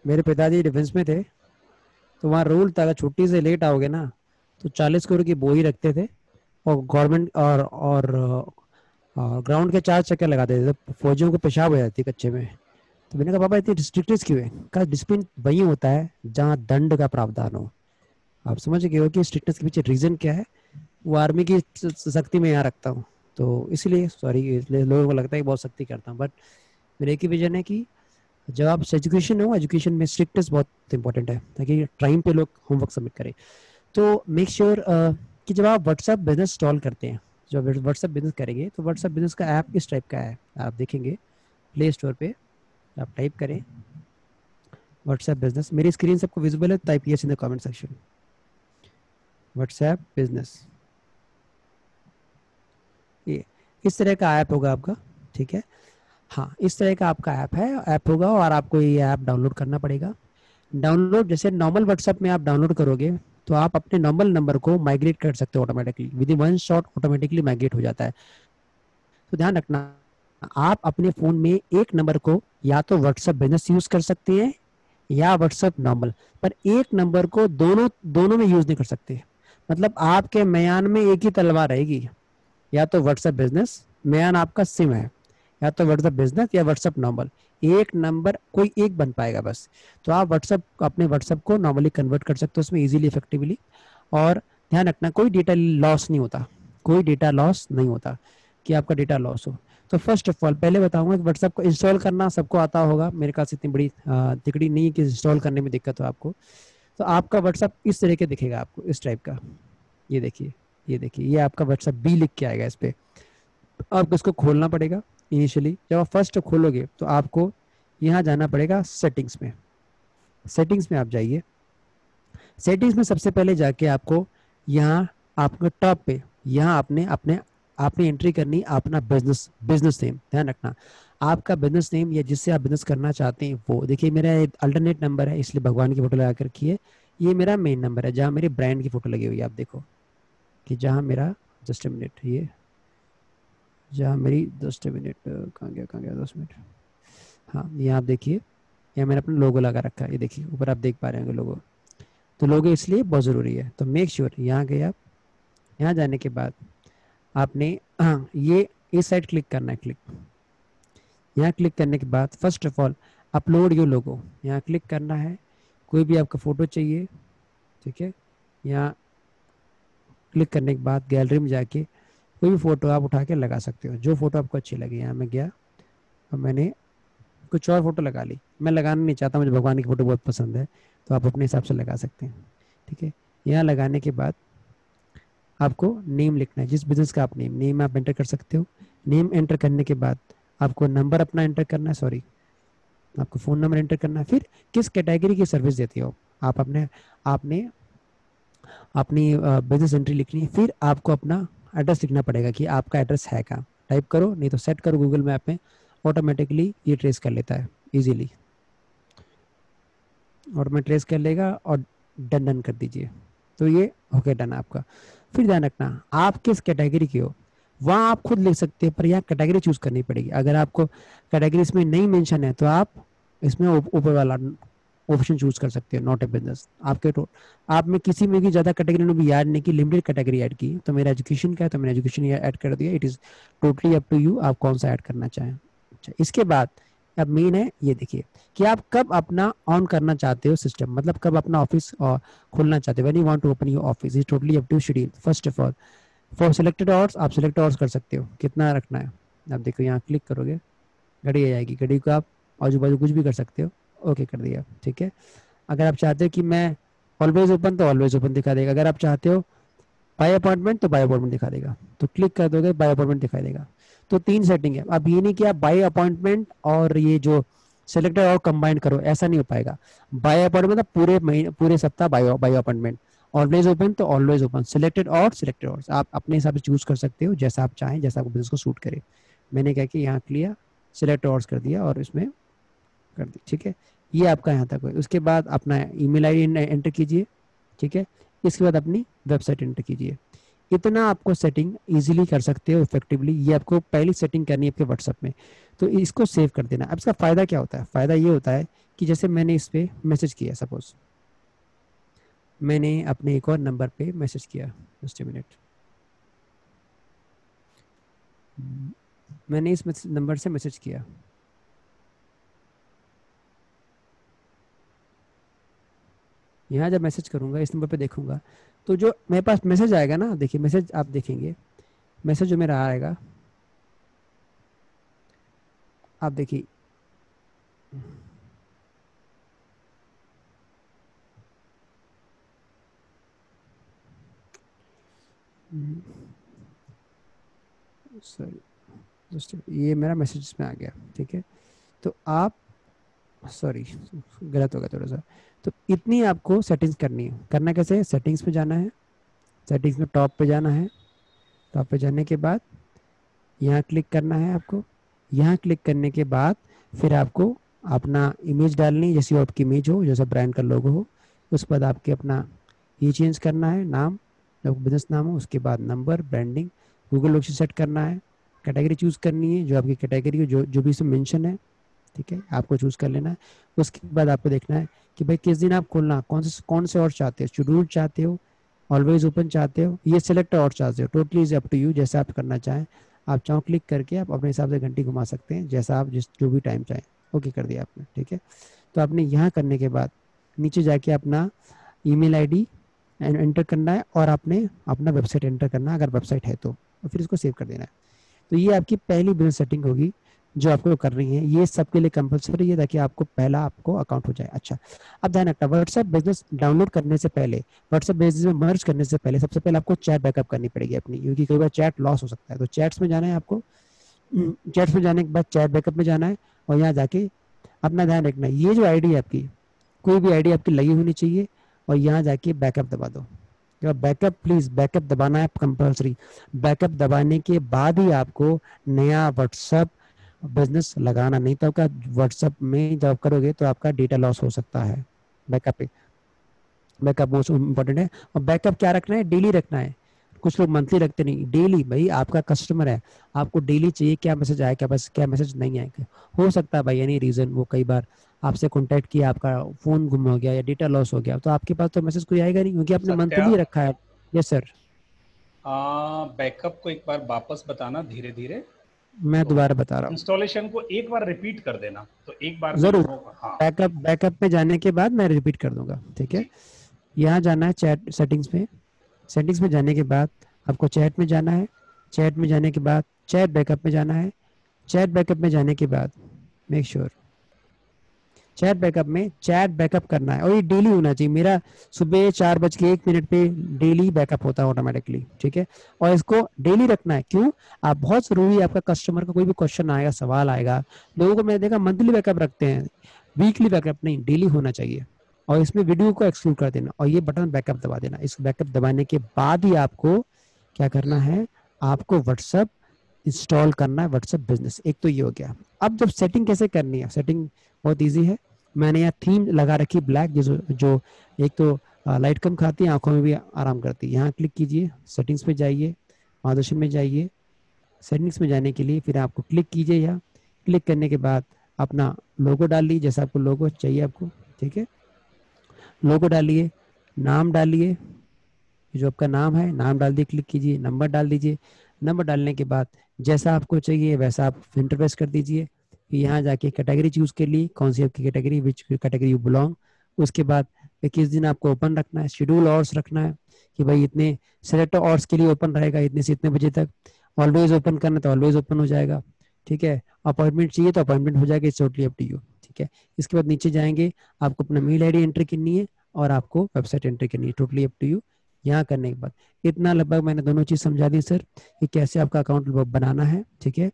मेरे पिताजी डिफेंस में थे, तो वहाँ रूल था अगर छुट्टी से लेट आओगे ना तो 40 करोड़ की बोई रखते थे, और गवर्नमेंट और ग्राउंड के 4 चक्कर लगाते थे, तो फौजियों को पेशाब हो जाती कच्चे में। तो मैंने कहा पापा इतनी स्ट्रिक्टनेस क्यों है? कहा डिसिप्लिन वही होता है जहाँ दंड का प्रावधान हो। आप समझ गए हो कि स्ट्रिक्टनेस के पीछे रीजन क्या है। वो आर्मी की शक्ति में यहाँ रखता हूँ, तो इसलिए सॉरी, इसलिए लोगों को लगता है कि बहुत सख्ती करता हूँ, बट मेरा एक ही विजन है कि जब आप एजुकेशन हो, एजुकेशन में स्ट्रिक्टनेस बहुत इंपॉर्टेंट है, ताकि टाइम पे लोग होमवर्क सबमिट करें। तो मेक श्योर कि जब आप व्हाट्सएप बिजनेस इंस्टॉल करते हैं, जब व्हाट्सएप बिजनेस करेंगे, तो व्हाट्सएप बिजनेस का ऐप इस टाइप का है, आप देखेंगे प्ले स्टोर पे आप टाइप करें व्हाट्सएप बिजनेस। मेरी स्क्रीन सबको विजिबल है? Type yes in the comment section. WhatsApp business, ये इस तरह का ऐप होगा आपका, ठीक है। हाँ, इस तरह का आपका ऐप होगा, और आपको ये ऐप डाउनलोड करना पड़ेगा। डाउनलोड जैसे नॉर्मल व्हाट्सएप में आप डाउनलोड करोगे तो आप अपने नॉर्मल नंबर को माइग्रेट कर सकते हो automatically, with in 1 shot automatically migrate हो जाता है। तो ध्यान रखना, आप अपने फोन में एक नंबर को या तो व्हाट्सएप बिजनेस यूज कर सकते हैं या व्हाट्सएप नॉर्मल, पर एक नंबर को दोनों में यूज नहीं कर सकते। मतलब आपके म्यान में एक ही तलवार रहेगी, या तो व्हाट्सएप बिजनेस, म्यान आपका सिम है, या तो व्हाट्सएप बिजनेस या व्हाट्सएप नॉर्मल, एक नंबर कोई एक बन पाएगा बस। तो आप अपने व्हाट्सएप को नॉर्मली कन्वर्ट कर सकते हो उसमें इजीली, इफेक्टिवली। और ध्यान रखना, कोई डेटा लॉस नहीं होता, कोई डेटा लॉस नहीं होता कि आपका डेटा लॉस हो। तो फर्स्ट ऑफ ऑल पहले बताऊंगा कि व्हाट्सएप को इंस्टॉल करना सबको आता होगा, मेरे ख्याल से इतनी बड़ी तिकड़ी नहीं है कि इंस्टॉल करने में दिक्कत हो आपको। तो आपका व्हाट्सएप इस तरह के दिखेगा आपको, इस टाइप का। ये देखिए, ये आपका व्हाट्सएप बी लिख के आएगा इस पे। आपको इसको खोलना पड़ेगा। इनिशियली जब आप फर्स्ट खोलोगे तो आपको यहाँ जाना पड़ेगा सेटिंग्स में। सेटिंग्स में आप जाइए। सेटिंग्स में सबसे पहले जाके आपको यहाँ आपको टॉप पे यहाँ आपने अपने आपने एंट्री करनी अपना बिजनेस नेम। ध्यान रखना आपका बिजनेस नेम या जिससे आप बिजनेस करना चाहते हैं वो, देखिए मेरा अल्टरनेट नंबर है इसलिए भगवान की फोटो लगा कर रखी है। ये मेरा मेन नंबर है जहाँ मेरी ब्रांड की फोटो लगी हुई है। आप देखो कि जहाँ मेरा, जस्ट मिनट, ये जहाँ मेरी, जस्ट मिनट, कहाँ गया 10 मिनट, हाँ ये आप देखिए यहाँ मैंने अपना लोगो लगा रखा है। ये देखिए ऊपर आप देख पा रहे होंगे लोगो। तो लोगो इसलिए बहुत ज़रूरी है। तो मेक श्योर यहाँ गए आप। यहाँ जाने के बाद आपने ये इस साइड क्लिक करना है। क्लिक यहाँ क्लिक करने के बाद first of all upload your logo यहाँ क्लिक करना है। कोई भी आपका फ़ोटो चाहिए, ठीक है, यहाँ क्लिक करने के बाद गैलरी में जाके कोई भी फ़ोटो आप उठा के लगा सकते हो, जो फ़ोटो आपको अच्छी लगे। यहाँ मैं गया और मैंने कुछ और फोटो लगा ली। मैं लगाना नहीं चाहता, मुझे भगवान की फ़ोटो बहुत पसंद है, तो आप अपने हिसाब से लगा सकते हैं, ठीक है। यहाँ लगाने के बाद आपको नेम लिखना है, जिस बिजनेस का आप नेम आप एंटर कर सकते हो। नेम एंटर करने के बाद आपको नंबर अपना एंटर करना है, सॉरी आपको फ़ोन नंबर एंटर करना है। फिर किस कैटेगरी की सर्विस देती हो आप, आपने अपनी बिजनेस एंट्री लिखनी है। फिर आपको अपना एड्रेस लिखना पड़ेगा कि आपका एड्रेस है कहाँ। टाइप करो, नहीं तो सेट करो गूगल मैप में, ऑटोमेटिकली ये ट्रेस कर लेता है इजीली, और मैं ट्रेस कर लेगा और डन कर दीजिए। तो ये ओके डन आपका। फिर ध्यान रखना आप किस कैटेगरी के हो, वहाँ आप खुद लिख सकते हैं, पर यहाँ कैटेगरी चूज करनी पड़ेगी। अगर आपको कैटेगरी इसमें नहीं मेंशन है तो आप इसमें ऊपर वाला ऑप्शन चूज कर सकते हो, नॉट ए बिजनेस। आपके आप में किसी में भी ज़्यादा कैटेगरी ने भी याद नहीं की, लिमिटेड कैटेगरी ऐड की। तो मेरा एजुकेशन का है तो मैंने एजुकेशन ऐड कर दिया। It is totally up to you, आप कौन सा ऐड करना चाहें। अच्छा, इसके बाद अब मेन है ये देखिए कि आप कब अपना ऑन करना चाहते हो सिस्टम, मतलब कब अपना ऑफिस खोलना चाहते हो। When you want to open your office is totally up to schedule. First of all for selected hours आप सिलेक्ट आवर्स कर सकते हो, कितना रखना है। आप देखो यहाँ क्लिक करोगे, घड़ी आ जाएगी, घड़ी को आप आजू बाजू कुछ भी कर सकते हो। ओके कर दिया, ठीक है। अगर आप चाहते हो कि मैं ऑलवेज ओपन, तो ऑलवेज ओपन दिखा देगा। अगर आप चाहते हो बाय अपॉइंटमेंट, तो बाय अपॉइंटमेंट दिखा देगा। तो क्लिक कर दोगे बाय अपॉइंटमेंट दिखाई देगा। तो 3 सेटिंग है। अब ये नहीं कि आप बाय अपॉइंटमेंट और ये जो सिलेक्टेड और कंबाइन करो, ऐसा नहीं हो पाएगा। बाय अपॉइंटमेंट मतलब पूरे महीने पूरे सप्ताह बाय अपॉइंटमेंट, ऑलवेज ओपन तो ऑलवेज ओपन, सिलेक्टेड और आप अपने हिसाब से चूज कर सकते हो, जैसा आप चाहें, जैसा आपको बिजनेस को सूट करे। मैंने क्या कि यहाँ किया सिलेक्ट और कर दिया और इसमें कर दी, ठीक है। ये आपका यहाँ तक है। उसके बाद अपना ईमेल आईडी एंटर कीजिए, ठीक है। इसके बाद अपनी वेबसाइट एंटर कीजिए। इतना आपको सेटिंग इजीली कर सकते हो इफेक्टिवली। ये आपको पहली सेटिंग करनी है आपके व्हाट्सएप में, तो इसको सेव कर देना। अब इसका फ़ायदा क्या होता है, फ़ायदा ये होता है कि जैसे मैंने इस पर मैसेज किया, सपोज मैंने अपने एक और नंबर पे मैसेज किया, जस्ट ए मिनट, मैंने इस नंबर से मैसेज किया, यहाँ जब मैसेज करूँगा इस नंबर पे देखूंगा तो जो मेरे पास मैसेज आएगा ना, देखिए मैसेज आप देखेंगे, मैसेज जो मेरा आएगा आप देखिए, सॉरी जस्ट ये मेरा मैसेज इसमें आ गया, ठीक है। तो आप सॉरी गलत हो गया थोड़ा सा। तो इतनी आपको सेटिंग्स करनी है। करना कैसे है, सेटिंग्स पे जाना है, सेटिंग्स में टॉप पे जाना है, टॉप पे जाने के बाद यहाँ क्लिक करना है आपको। यहाँ क्लिक करने के बाद फिर आपको अपना इमेज डालनी है, जैसी आपकी इमेज हो, जैसा ब्रांड का लोगो हो। उसके बाद आपके अपना ये चेंज करना है, नाम जो बिजनेस नाम हो, उसके बाद number, branding, Google location set करना है, कैटेगरी चूज़ करनी है, जो आपकी कैटेगरी हो, जो भी इसमें मेंशन है, ठीक है, आपको चूज़ कर लेना है। उसके बाद आपको देखना है कि भाई किस दिन आप खोलना, कौन से और चाहते हो, शेड्यूल चाहते हो, ऑलवेज ओपन चाहते हो, ये सिलेक्ट और चाहते हो, totally is up to you, जैसा आप करना चाहें। आप चाहो क्लिक करके आप अपने हिसाब से घंटी घुमा सकते हैं, जैसा आप जो भी टाइम चाहें। ओके कर दिया आपने, ठीक है। तो आपने यहाँ करने के बाद नीचे जाके अपना ईमेल आईडी एंटर करना है और आपने अपना वेबसाइट एंटर करना है, अगर वेबसाइट है तो, और फिर इसको सेव कर देना है। तो ये आपकी पहली बिजनेस सेटिंग होगी जो आपको करनी है। ये सबके लिए कंपलसरी है ताकि आपको पहला आपको अकाउंट हो जाए। अच्छा, अब ध्यान रखना व्हाट्सएप बिजनेस डाउनलोड करने से पहले, व्हाट्सएप बिजनेस में मर्ज करने से पहले सबसे पहले आपको चैट बैकअप करनी पड़ेगी अपनी, क्योंकि कई बार चैट लॉस हो सकता है। तो चैट्स में जाना है आपको, चैट्स में जाने के बाद चैट बैकअप में जाना है और यहाँ जाके अपना ध्यान रखना, ये जो आईडी है आपकी कोई भी आईडी आपकी लगी होनी चाहिए और यहाँ जाके बैकअप दबा दो। बैकअप, प्लीज बैकअप दबाना है कंपल्सरी। बैकअप दबाने के बाद ही आपको नया व्हाट्सएप बिजनेस लगाना, नहीं तो आपका व्हाट्सएप में जब करोगे तो आपका डेटा लॉस हो सकता है। बैकअप पे, बैकअप मोस्ट इम्पोर्टेंट है। और बैकअप क्या रखना है, डेली रखना है। कुछ लोग मंथली रखते नहीं, डेली। भाई आपका कस्टमर है, आपको डेली चाहिए क्या मैसेज आया, क्या बस क्या मैसेज नहीं आएगा। हो सकता है भाई एनी रीजन वो कई बार आपसे कांटेक्ट किया, आपका फोन गुम हो गया या डेटा लॉस हो गया, तो आपके पास तो मैसेज कोई आएगा नहीं क्योंकि आपने सत्या, मंथली रखा है। Yes sir. बैकअप को एक बार वापस बताना धीरे धीरे। मैं तो दोबारा बता रहा हूँ, इंस्टॉलेशन को एक बार रिपीट कर देना, तो एक बार में जरूर। लोगों को, हाँ। बैकअप बैकअप में जाने के बाद मैं रिपीट कर दूंगा, ठीक है। जी। यहाँ जाना है चैट सेटिंग्स में। सेटिंग्स में जाने के बाद आपको चैट में जाना है। चैट में जाने के बाद चैट बैकअप में जाना है। चैट बैकअप में जाने के बाद मेक श्योर चैट बैकअप में चैट बैकअप करना है, और ये डेली होना चाहिए। मेरा सुबह 4:01 पे डेली बैकअप होता है ऑटोमेटिकली, ठीक है। और इसको डेली रखना है, क्यों? आप बहुत जरूरी है, आपका कस्टमर का कोई भी क्वेश्चन आएगा, सवाल आएगा। लोगों को मैंने देखा मंथली बैकअप रखते हैं, वीकली बैकअप नहीं, डेली होना चाहिए। और इसमें वीडियो को एक्सक्लूड कर देना और ये बटन बैकअप दबा देना। इस बैकअप दबाने के बाद ही आपको क्या करना है, आपको व्हाट्सएप इंस्टॉल करना है, व्हाट्सएप बिजनेस। एक तो ये हो गया। अब जब सेटिंग कैसे करनी है, सेटिंग बहुत इजी है। मैंने यहाँ थीम लगा रखी ब्लैक, जो एक तो लाइट कम खाती है, आंखों में भी आराम करती है। यहाँ क्लिक कीजिए, सेटिंग्स में जाइए, मार्गदर्शन में जाइए। सेटिंग्स में जाने के लिए फिर आपको क्लिक कीजिए। यहाँ क्लिक करने के बाद अपना लोगो डाल लीजिए, जैसा आपको लोगो चाहिए आपको, ठीक है। लोगो डालिए, नाम डालिए, जो आपका नाम है नाम डाल दिए, क्लिक कीजिए, नंबर डाल दीजिए। नंबर डालने के बाद जैसा आपको चाहिए वैसा आप इंटरफेस कर दीजिए। यहाँ जाके कैटेगरी चूज के लिए, कौन सी आपकी category, which category you belong. उसके बाद किस दिन आपको ओपन रखना है, शेड्यूल आवर्स रखना है कि भाई इतने सेलेक्ट आवर्स के लिए ओपन रहेगा, इतने से इतने बजे तक। ऑलवेज ओपन करना तो ऑलवेज ओपन हो जाएगा, ठीक है। अपॉइंटमेंट चाहिए तो अपॉइंटमेंट हो जाएगा, it's totally up to you, ठीक है। इसके बाद नीचे जाएंगे, आपको अपना मेल आईडी एंटर करनी है और आपको वेबसाइट एंटर करनी है, टोटली अप टू यू। यहाँ करने के बाद इतना लगभग मैंने दोनों चीज समझा दी सर कि कैसे आपका अकाउंट बनाना है, ठीक है।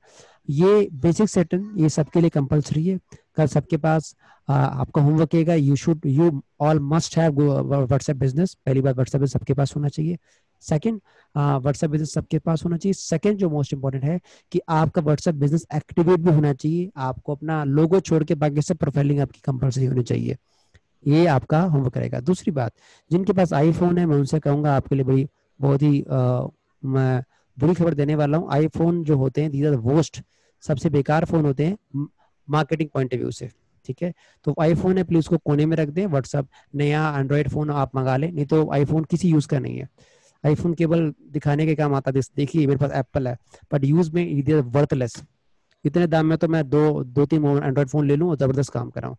ये बेसिक सेटिंग ये सबके लिए कंपलसरी है। कल सबके पास आपका होमवर्क रहेगा, you all must have WhatsApp business. पहली बात, व्हाट्सएप बिजनेस सबके पास होना चाहिए। सेकंड, व्हाट्सएप बिजनेस सबके पास होना चाहिए। सेकंड जो मोस्ट इंपॉर्टेंट है कि आपका व्हाट्सएप बिजनेस एक्टिवेट भी होना चाहिए। आपको अपना लोगो छोड़ के बाकी सब प्रोफाइलिंग आपकी कंपलसरी होनी चाहिए। ये आपका होमवर्क रहेगा। दूसरी बात, जिनके पास आईफोन है मैं उनसे कहूंगा आपके लिए बड़ी बहुत ही मैं बुरी खबर देने वाला हूँ। आईफोन जो होते हैं, दीज आर वर्स्ट, सबसे बेकार फोन होते हैं मार्केटिंग पॉइंट ऑफ व्यू से, ठीक है। तो आईफोन है, प्लीज उसको कोने में रख दें। व्हाट्सअप नया एंड्रॉइड फोन आप मंगा लें, नहीं तो आईफोन किसी यूज का नहीं है। आईफोन केवल दिखाने के काम आता है, देखिए मेरे पास एप्पल है, बट यूज में इट इज वर्थलेस। इतने दाम में तो मैं दो तीन एंड्रॉइड फोन ले लूं और जबरदस्त काम कराऊं।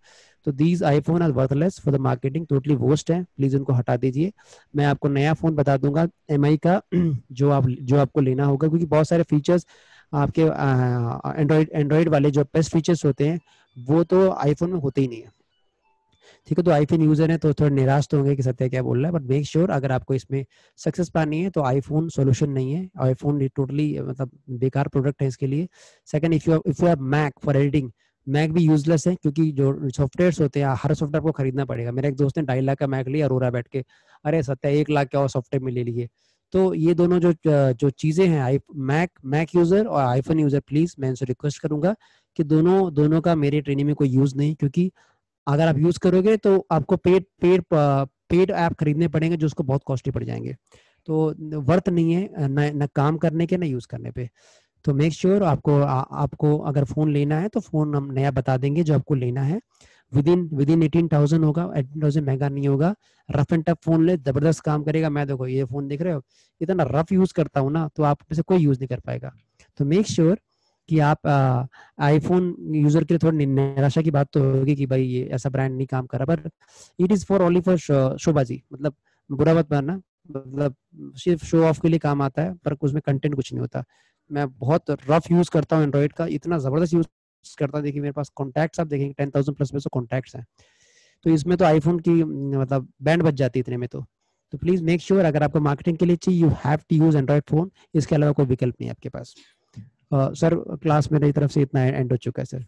तो these iPhone are worthless for the marketing, totally worst है, प्लीज उनको हटा दीजिए। मैं आपको नया फोन बता दूंगा एमआई का जो आपको लेना होगा, क्योंकि बहुत सारे फीचर्स आपके एंड्रॉइड वाले जो बेस्ट फीचर्स होते हैं वो तो आईफोन में होते ही नहीं है, ठीक है। तो आईफोन यूजर है तो थोड़ा निराश तो होंगे कि सत्या क्या बोल रहा है, बट मेक श्योर अगर आपको इसमें सक्सेस पानी है तो आईफोन सॉल्यूशन नहीं है। आईफोन टोटली मतलब बेकार प्रोडक्ट है इसके लिए। Second, if you have Mac for editing, Mac भी यूजलेस है, क्योंकि जो सॉफ्टवेयर होते हैं हर सॉफ्टवेयर को खरीदना पड़ेगा। मेरा एक दोस्त ने 2.5 लाख का मैक लिया अरोरा बैठ के, अरे सत्या 1 लाख का और सॉफ्टवेयर में ले लिए। तो ये दोनों जो चीजें हैं, मैक यूजर और आईफोन यूजर, प्लीज मैं इनसे रिक्वेस्ट करूंगा कि दोनों का मेरे ट्रेनिंग में कोई यूज नहीं, क्योंकि अगर आप यूज करोगे तो आपको पेड ऐप खरीदने पड़ेंगे जो उसको बहुत कॉस्टली पड़ जाएंगे। तो वर्थ नहीं है न काम करने के न यूज करने पे। तो मेक श्योर आपको अगर फोन लेना है तो फोन हम नया बता देंगे जो आपको लेना है। विदिन 18,000 होगा, 18,000 महंगा नहीं होगा। रफ एंड टफ फोन ले, जबरदस्त काम करेगा। मैं देखो ये फोन देख रहे हो, इतना रफ यूज करता हूँ ना, तो आप में से कोई यूज नहीं कर पाएगा। तो मेक श्योर कि आप आईफोन यूजर के लिए थोड़ी निराशा की बात तो होगी कि भाई ये ऐसा ब्रांड नहीं काम कर रहा, पर it is for only for शोबाजी, मतलब बुरा मत मानना, मतलब सिर्फ शो ऑफ के लिए काम आता है, पर उसमें कंटेंट कुछ नहीं होता। मैं बहुत रफ यूज करता हूँ एंड्रॉइड का, इतना जबरदस्त यूज करता हूँ। देखिए मेरे पास कॉन्टैक्ट्स आप देखेंगे 10,000 प्लस में से कॉन्टैक्ट्स हैं। तो इसमें तो आईफोन की मतलब बैंड बच जाती है इतने में। तो प्लीज मेक श्योर अगर आपको मार्केटिंग के लिए चाहिए, you have to use android phone, इसके अलावा कोई विकल्प नहीं है आपके पास। सर क्लास मेरी तरफ से इतना एंड हो चुका है सर।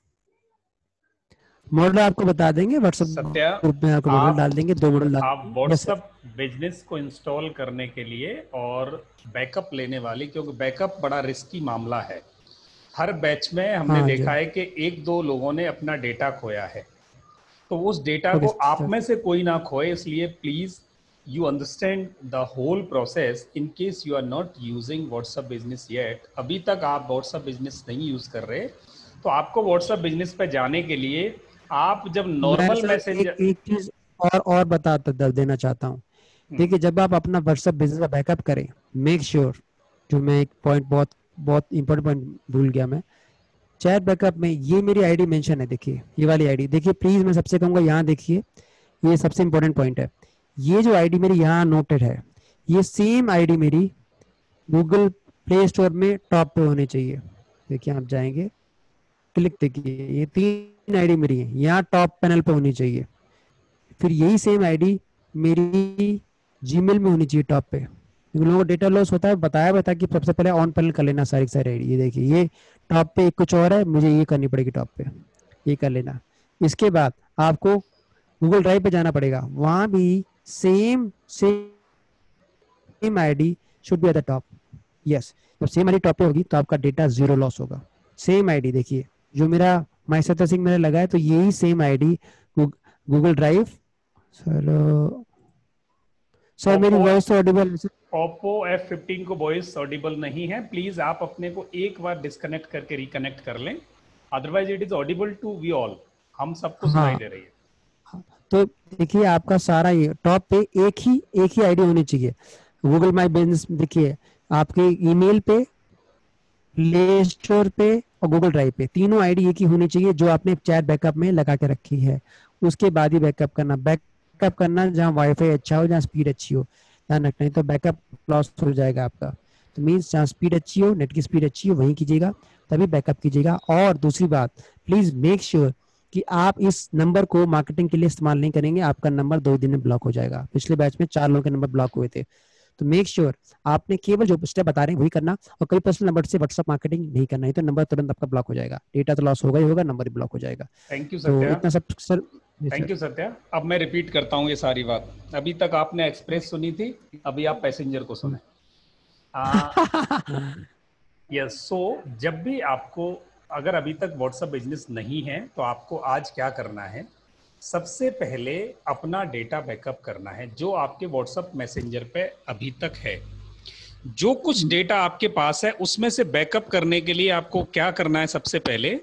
मॉडल आपको बता देंगे, व्हाट्सएप सत्या, ग्रुप में आपको मॉडल डाल देंगे, 2 मॉडल डाल आप देंगे। Yes sir. व्हाट्सएप बिजनेस को इंस्टॉल करने के लिए और बैकअप लेने वाली, क्योंकि बैकअप बड़ा रिस्की मामला है। हर बैच में हमने हाँ जी। देखा है कि 1-2 लोगों ने अपना डेटा खोया है, तो उस डेटा ओके को आप सर। में से कोई ना खोए, इसलिए please you understand the whole process in case you are not using WhatsApp business yet. अभी तक आप व्हाट्सएप बिजनेस नहीं यूज कर रहे, तो आपको व्हाट्सएप बिजनेस पे जाने के लिए आप जब मैं नॉर्मल सर एक मैसेंजर। एक चीज और देना चाहता हूँ। देखिए, जब आप अपना व्हाट्सएप बिजनेस का बैकअप करें, मेक श्योर, जो मैं एक पॉइंट बहुत बहुत इंपॉर्टेंट पॉइंट भूल गया मैं, चैट बैकअप में ये मेरी आईडी मेंशन है, देखिए ये वाली आईडी देखिए प्लीज, मैं सबसे कहूंगा यहाँ देखिए, ये सबसे इंपॉर्टेंट पॉइंट है। ये जो आईडी मेरी यहाँ नोटेड है, ये सेम आईडी मेरी गूगल प्ले स्टोर में टॉप पे होनी चाहिए। देखिए आप जाएंगे, क्लिक, देखिए ये 3 आईडी मेरी है, यहाँ टॉप पैनल पे होनी चाहिए। फिर यही सेम आईडी मेरी जीमेल में होनी चाहिए टॉप पे। इन लोगों को डेटा लॉस होता है, बताया था कि सबसे पहले ऑन पैनल कर लेना सारी सारी आईडी। ये देखिए ये टॉप पे एक कुछ और है, मुझे ये करनी पड़ेगी टॉप पे, ये कर लेना। इसके बाद आपको गूगल ड्राइव पे जाना पड़ेगा, वहां भी same same ID should be at the top. Yes, जब सेम आईडी टॉप पे होगी तो आपका डेटा जीरो लॉस होगा। सेम आईडी देखिए, जो मेरा माई सत्या सिंह मैंने लगाया, तो यही same ID Google drive. Sir sir मेरी ओप्पो वॉइस तो ऑडिबल है सर? ओप्पो F15 को वॉइस ऑडिबल नहीं है, प्लीज आप अपने को एक बार डिस्कनेक्ट करके रिकनेक्ट कर लें, otherwise it is audible to we all, हम सबको सुनाई हाँ, दे रही है। तो देखिए आपका सारा ये टॉप पे एक ही आईडी होनी चाहिए। गूगल माई बिजनेस देखिए आपके ईमेल पे, प्ले स्टोर पे और गूगल ड्राइव पे, तीनों आईडी एक ही होनी चाहिए जो आपने चैट बैकअप में लगा के रखी है। उसके बाद ही बैकअप करना जहाँ वाईफाई अच्छा हो, जहाँ स्पीड अच्छी हो, ध्यान रखना, नहीं तो बैकअप लॉस हो जाएगा आपका। तो मीन्स जहाँ स्पीड अच्छी हो, नेट की स्पीड अच्छी हो, वहीं कीजिएगा, तभी बैकअप कीजिएगा। और दूसरी बात, प्लीज मेक श्योर कि आप इस नंबर को मार्केटिंग के लिए इस्तेमाल नहीं करेंगे, आपका नंबर 2 दिन में ब्लॉक हो जाएगा। पिछले बैच में 4 लोगों के नंबर ब्लॉक हुए थे। तो मेक श्योर आपने केवल जो स्टेप बता रहे हैं वही करना, और कई पर्सनल नंबर से व्हाट्सएप मार्केटिंग नहीं करना, नहीं तो नंबर तुरंत आपका ब्लॉक हो जाएगा, डेटा तो लॉस होगा ही होगा, नंबर ही ब्लॉक हो जाएगा। थैंक यू तो सत्या। इतना सब सर। Thank you Satya. अब मैं रिपीट करता हूँ ये सारी बात। अभी तक आपने एक्सप्रेस सुनी थी, अभी आप पैसेंजर को सुने। यस, सो जब भी आपको, अगर अभी तक व्हाट्सएप बिजनेस नहीं है, तो आपको आज क्या करना है, सबसे पहले अपना डेटा बैकअप करना है जो आपके व्हाट्सएप मैसेंजर पे अभी तक है। जो कुछ डेटा आपके पास है उसमें से बैकअप करने के लिए आपको क्या करना है, सबसे पहले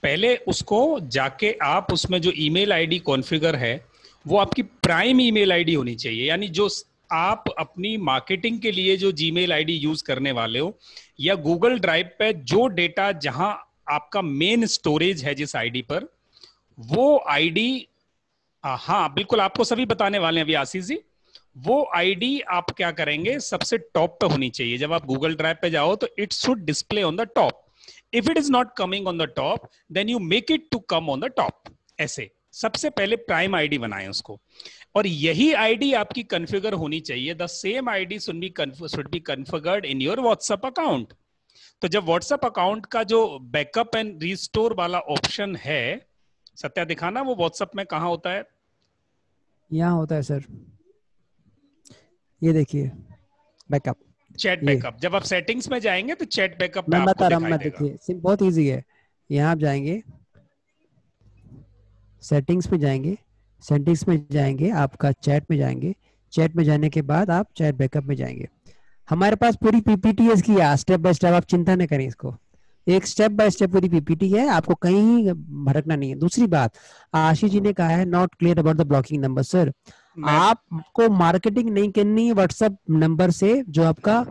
पहले उसको जाके आप उसमें जो ईमेल आईडी कॉन्फ़िगर है वो आपकी प्राइम ईमेल आईडी होनी चाहिए, यानी जो आप अपनी मार्केटिंग के लिए जो जीमेल आईडी यूज करने वाले हो, या गूगल ड्राइव पे जो डेटा जहां आपका मेन स्टोरेज है जिस आईडी पर, वो आईडी, हाँ बिल्कुल आपको सभी बताने वाले हैं अभी आशीष जी। वो आईडी आप क्या करेंगे, सबसे टॉप पे होनी चाहिए। जब आप गूगल ड्राइव पे जाओ तो it should display on the top. If it is not coming on the top, then you make it to come on the top. ऐसे सबसे पहले प्राइम आईडी बनाएं उसको, और यही आईडी आपकी कॉन्फ़िगर होनी चाहिए। The same ID should be configured in your WhatsApp account. तो जब व्हाट्सएप अकाउंट का जो बैकअप एंड रिस्टोर वाला ऑप्शन है, सत्या दिखाना वो व्हाट्सएप में कहाँ होता है? यहाँ होता है सर, ये देखिए बैकअप, चैट ये बैकअप। जब आप सेटिंग्स में जाएंगे तो चैट बैकअप पे मैं आपको बता रहा हूँ, दिखाई मैं देगा। देखिए बहुत इजी है। यहाँ आप जाएंगे, सेटिंग्स में जाएंगे, सेटिंग्स में जाएंगे, आपका चैट में जाएंगे, चैट में जाने के बाद आप चैट बैकअप में जाएंगे। हमारे पास पूरी पीपीटी है इसकी, स्टेप बाय स्टेप, आप चिंता न करें इसको, एक स्टेप बाय स्टेप पूरी पीपीटी है, आपको कहीं भटकना नहीं है। दूसरी बात, आशीष जी ने कहा है not clear about the blocking number. Sir मैं आपको मार्केटिंग नहीं करनी है व्हाट्सएप नंबर से, जो आपका